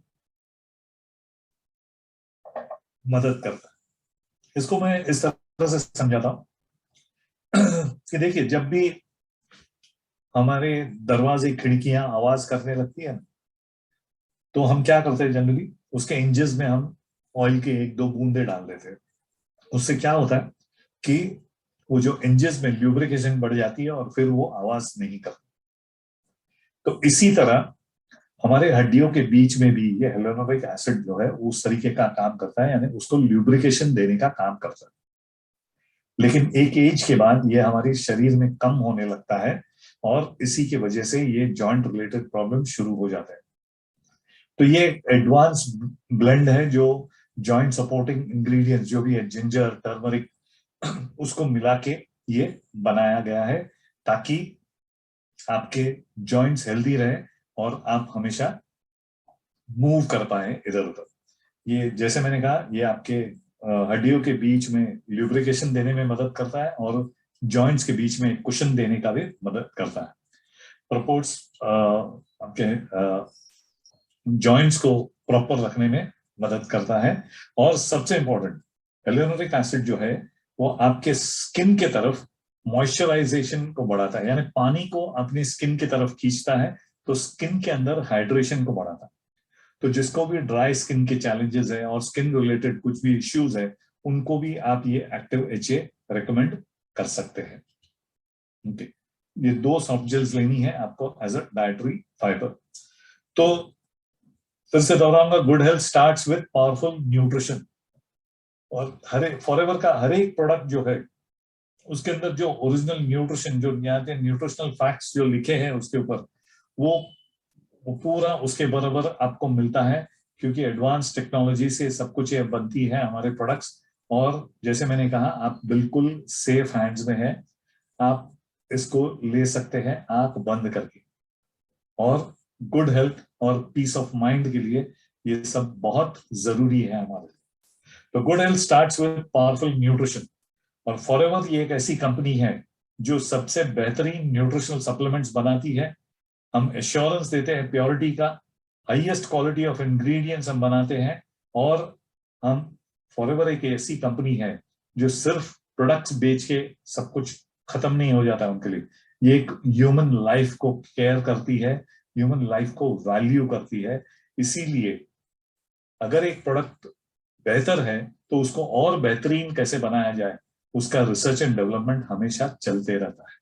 मदद करता है। इसको मैं इस तरह से समझाता हूं कि देखिए, जब भी हमारे दरवाजे खिड़कियां आवाज करने लगती है तो हम क्या करते हैं जनरली, उसके इंजेस में हम ऑयल के 1-2 बूंदे डाल देते हैं। उससे क्या होता है कि वो जो इंजेस में ल्यूब्रिकेशन बढ़ जाती है और फिर वो आवाज नहीं करती। तो इसी तरह हमारे हड्डियों के बीच में भी ये hyaluronic एसिड जो है उस तरीके का काम करता है, यानी उसको ल्यूब्रिकेशन देने का काम करता है। लेकिन एक एज के बाद ये हमारे शरीर में कम होने लगता है और इसी की वजह से ये जॉइंट रिलेटेड प्रॉब्लम शुरू हो जाते हैं। तो ये एडवांस ब्लेंड है जो जॉइंट सपोर्टिंग इंग्रेडिएंट्स जो भी है, जिंजर, टर्मरिक, उसको मिला के ये बनाया गया है ताकि आपके जॉइंट्स हेल्दी रहे और आप हमेशा मूव कर पाए इधर उधर। ये जैसे मैंने कहा, ये आपके हड्डियों के बीच में ल्यूब्रिकेशन देने में मदद करता है और जॉइंट्स के बीच में कुशन देने का भी मदद करता है। प्रपोर्ट्स आपके जॉइंट्स को प्रॉपर रखने में मदद करता है। और सबसे इंपॉर्टेंट, hyaluronic एसिड जो है वो आपके स्किन के तरफ मॉइस्चराइजेशन को बढ़ाता है, यानी पानी को अपनी स्किन की तरफ खींचता है, तो स्किन के अंदर हाइड्रेशन को बढ़ाता है। तो जिसको भी ड्राई स्किन के चैलेंजेस है और स्किन रिलेटेड कुछ भी इश्यूज है, उनको भी आप ये एक्टिव HA रेकमेंड कर सकते हैं। ओके, ये 2 सॉफ्ट जेल्स लेनी है आपको एज अ डाइटरी फाइबर। तो फिर से दोहराऊंगा, good health starts with powerful nutrition. और फॉरएवर का हर एक प्रोडक्ट जो है उसके अंदर जो ओरिजिनल न्यूट्रिशन, जो न्यूट्रिशनल फैक्ट्स जो लिखे हैं उसके ऊपर, वो पूरा उसके बराबर आपको मिलता है, क्योंकि एडवांस टेक्नोलॉजी से सब कुछ ये बनती है हमारे प्रोडक्ट्स। और जैसे मैंने कहा, आप बिल्कुल सेफ हैंड्स में है, आप इसको ले सकते हैं आंख बंद करके। और गुड हेल्थ और पीस ऑफ माइंड के लिए ये सब बहुत जरूरी है हमारे। तो good health starts with powerful nutrition. और फॉरएवर ये एक ऐसी कंपनी है जो सबसे बेहतरीन न्यूट्रिशनल सप्लीमेंट्स बनाती है। हम एश्योरेंस देते हैं प्योरिटी का, हाईएस्ट क्वालिटी ऑफ इंग्रेडिएंट्स हम बनाते हैं। और हम फॉरएवर एक ऐसी कंपनी है जो सिर्फ प्रोडक्ट्स बेच के सब कुछ खत्म नहीं हो जाता उनके लिए। ये एक ह्यूमन लाइफ को केयर करती है, ह्यूमन लाइफ को वैल्यू करती है। इसीलिए अगर एक प्रोडक्ट बेहतर है तो उसको और बेहतरीन कैसे बनाया जाए, उसका रिसर्च एंड डेवलपमेंट हमेशा चलते रहता है।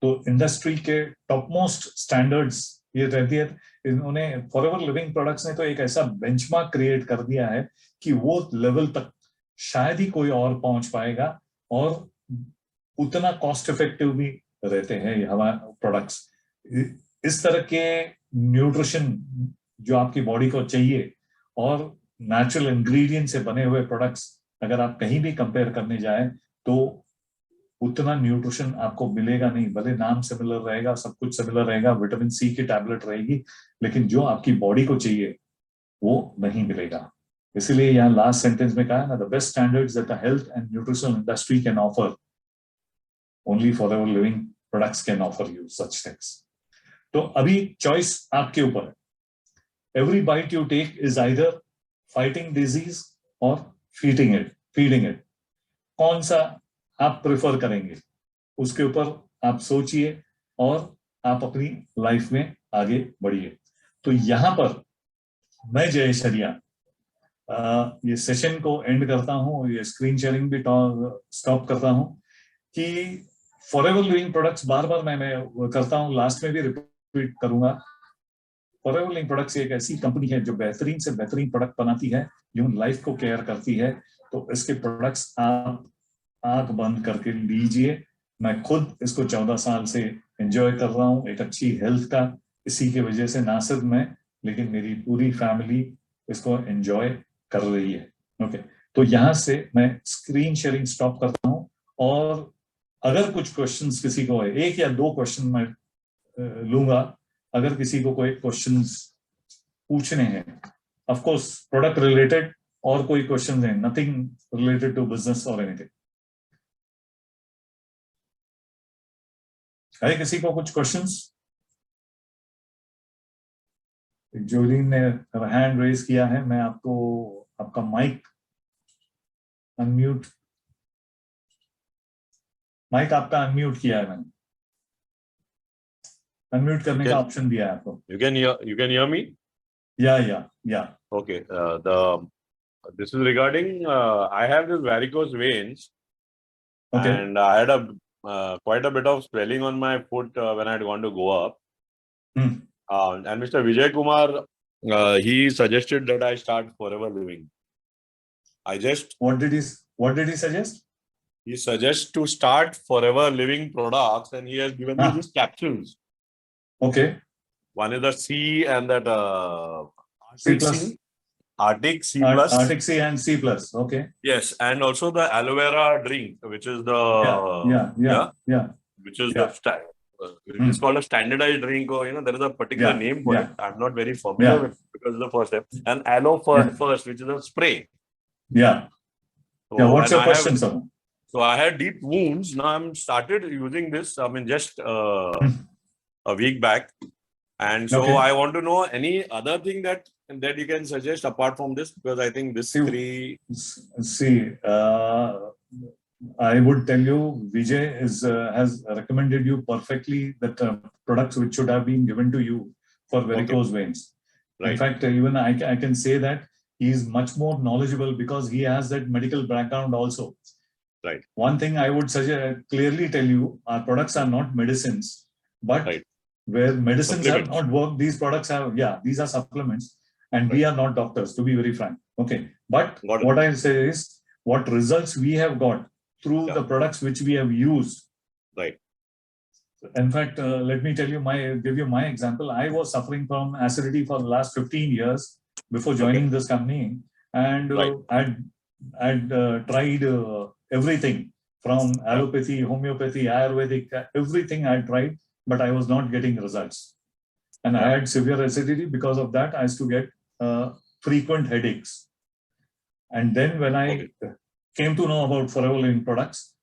तो इंडस्ट्री के टॉप मोस्ट स्टैंडर्ड्स ये रहती है। इन्होंने फॉरएवर लिविंग प्रोडक्ट्स ने तो एक ऐसा बेंचमार्क क्रिएट कर दिया है कि वो लेवल तक शायद ही कोई और पहुंच पाएगा, और उतना कॉस्ट इफेक्टिव भी रहते हैं ये हमारे प्रोडक्ट्स। इस तरह के न्यूट्रिशन जो आपकी बॉडी को चाहिए और नेचुरल इंग्रेडिएंट से बने हुए प्रोडक्ट्स अगर आप कहीं भी कंपेयर करने जाएं तो उतना न्यूट्रिशन आपको मिलेगा नहीं। भले नाम सिमिलर रहेगा, सब कुछ सिमिलर रहेगा, विटामिन सी की टैबलेट रहेगी, लेकिन जो आपकी बॉडी को चाहिए वो नहीं मिलेगा। इसीलिए यहाँ लास्ट सेंटेंस में कहा ना, the best standards that the health and nutritional industry can offer, only Forever living products can offer you such things. तो अभी चॉइस आपके ऊपर है। Every bite you take is either fighting disease और feeding it. कौन सा आप prefer करेंगे, उसके ऊपर आप सोचिए और आप अपनी लाइफ में आगे बढ़िए। तो यहां पर मैं जयेश हरिया ये सेशन को एंड करता हूं, ये स्क्रीन शेयरिंग भी स्टॉप करता हूं कि फॉरएवर लिविंग प्रोडक्ट्स बार बार मैं करता हूं, लास्ट में भी रिपीट करूंगा। फॉरएवर लिविंग प्रोडक्ट्स एक ऐसी कंपनी है जो बेहतरीन से बेहतरीन प्रोडक्ट बनाती है, ह्यूमन लाइफ को केयर करती है। तो इसके प्रोडक्ट्स आप आंख बंद करके लीजिए। मैं खुद इसको 14 साल से एंजॉय कर रहा हूँ, एक अच्छी हेल्थ का इसी की वजह से, ना सिर्फ मैं लेकिन मेरी पूरी फैमिली इसको एंजॉय कर रही है। ओके, तो यहां से मैं स्क्रीन शेयरिंग स्टॉप करता हूं, और अगर कुछ क्वेश्चंस किसी को है, 1 या 2 क्वेश्चन मैं लूंगा, अगर किसी को कोई क्वेश्चंस पूछने हैं, ऑफ कोर्स प्रोडक्ट रिलेटेड, और कोई क्वेश्चन है, नथिंग रिलेटेड टू बिजनेस और एनीथिंग। है किसी को कुछ क्वेश्चंस? जोलीन ने हैंड रेज किया है, मैं आपको आपका माइक अनम्यूट, माइक आपका अनम्यूट किया है मैंने, अनम्यूट करने का ऑप्शन दिया है आपको। You can hear me? या Okay. This is regarding I have this varicose veins, Okay. and I had a quite a bit of swelling on my foot when I had gone to go up. And Mr. Vijay Kumar, he suggested that I start Forever Living. What did he suggest? He suggests to start Forever Living products, and he has given me these capsules. Okay. One is the C and that C plus. Arctic C plus. Arctic C and C plus. Okay. Yes, and also the aloe vera drink, which is the which is the it's called a standardized drink, or there is a particular name for it. I'm not very familiar with because it's the first step. And aloe first, which is a spray. Yeah. So, what's your question, sir? So I had deep wounds. Now I'm started using this. I mean, just a week back, and so I want to know any other thing that you can suggest apart from this, because I think this three. See, I would tell you, Vijay has recommended you perfectly that products which should have been given to you for varicose veins. Right. In fact, even I can say that he is much more knowledgeable because he has that medical background also. Right. One thing I would clearly tell you, our products are not medicines, but where medicines have not worked, these products have, these are supplements, and we are not doctors, to be very frank. Okay. But what I say is, what results we have got through the products which we have used. Right. In fact, let me give you my example. I was suffering from acidity for the last 15 years before joining this company, and I'd tried everything from allopathy, homeopathy, Ayurvedic, everything I tried, but I was not getting results. And I had severe acidity. Because of that, I used to get frequent headaches. And then when I came to know about Forever Living products,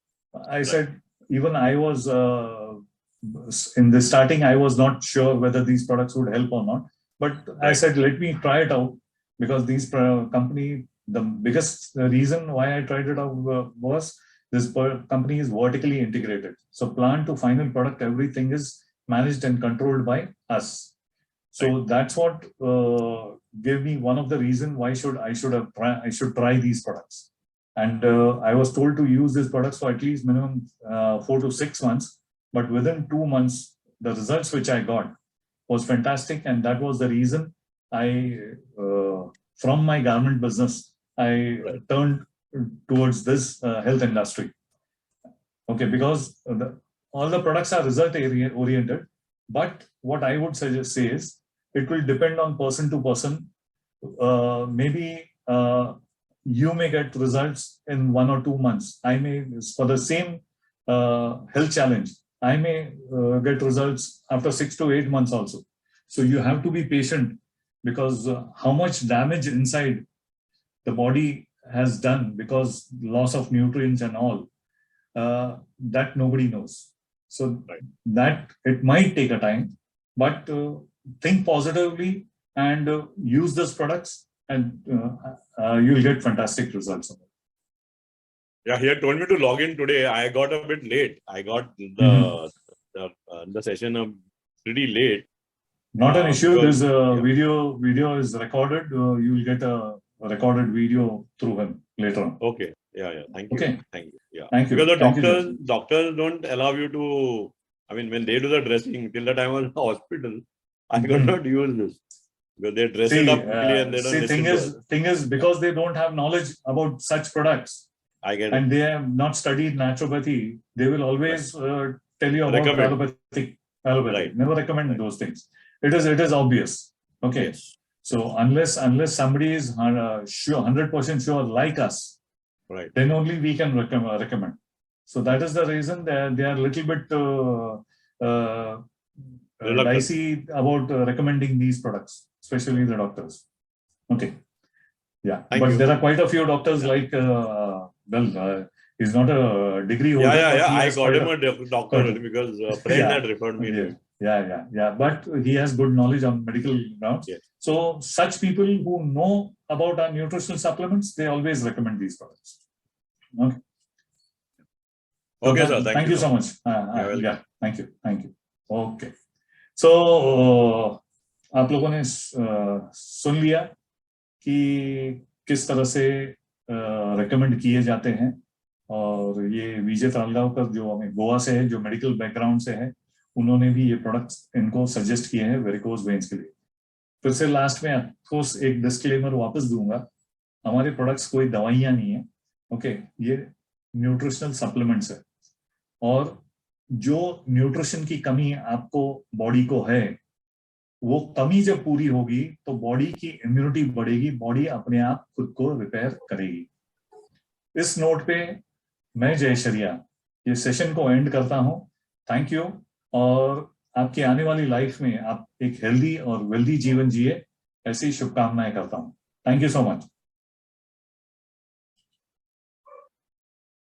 I said, even I was, in the starting, I was not sure whether these products would help or not. But I said, let me try it out, because these company, the biggest reason why I tried it out was this company is vertically integrated. So plant to final product, everything is managed and controlled by us. So that's what gave me one of the reason why I should try these products. And I was told to use these products for at least minimum 4 to 6 months. But within 2 months, the results which I got was fantastic, and that was the reason I, from my garment business, I turned towards this health industry. Okay, because all the products are result oriented, but what I would say is it will depend on person to person. Maybe you may get results in 1 or 2 months. I may, for the same health challenge, I may get results after 6 to 8 months also. So you have to be patient, because how much damage inside the body has done because loss of nutrients and all, that nobody knows. So that it might take a time, but think positively and use these products, and you'll get fantastic results. Yeah, he had told me to log in today. I got a bit late. I got the session pretty late. Not an issue. Because, There's a video is recorded. You will get a recorded video through him later on. Okay. Yeah. Thank you. Okay. Thank you. Yeah. Thank you. Because the Thank you, doctors don't allow you to. I mean, when they do the dressing, till the time I was in the hospital, I could not use this, because they dress it up quickly and they don't listen. Thing is, because they don't have knowledge about such products, I get and they have not studied naturopathy, they will always tell you about allopathic. Right. Never recommend those things. It is obvious. Okay. Yes. So unless somebody is sure, 100% sure like us, right, then only we can recommend. So that is the reason they are a little bit dicey about recommending these products, especially the doctors. Okay. Yeah. But there are quite a few doctors like, he's not a degree holder. Yeah. I got him a doctor because a friend had referred me to him. Yeah. But he has good knowledge on medical grounds. Yes. So such people who know about our nutritional supplements, they always recommend these products. Okay. Okay, sir. Thank you so much. Yeah. Thank you. Okay. So आप लोगों ने सुन लिया कि किस तरह से recommend किए जाते हैं, और ये विजय तालगावकर जो हमें गोवा से है, जो मेडिकल बैकग्राउंड से है, उन्होंने भी ये प्रोडक्ट्स इनको सजेस्ट किए हैं वेरिकोज वेन्स के लिए. फिर से लास्ट में आपको एक डिस्क्लेमर वापस दूंगा, हमारे प्रोडक्ट्स कोई दवाइयां नहीं है. ओके, ये न्यूट्रिशनल सप्लीमेंट्स है, और जो न्यूट्रिशन की कमी आपको बॉडी को है, वो कमी जब पूरी होगी तो बॉडी की इम्यूनिटी बढ़ेगी, बॉडी अपने आप खुद को रिपेयर करेगी. इस नोट पे मैं जय शरिया ये सेशन को एंड करता हूं. थैंक यू, और आपकी आने वाली लाइफ में आप एक हेल्दी और वेल्दी जीवन जिए, ऐसी शुभकामनाएं करता हूं. Thank you so much.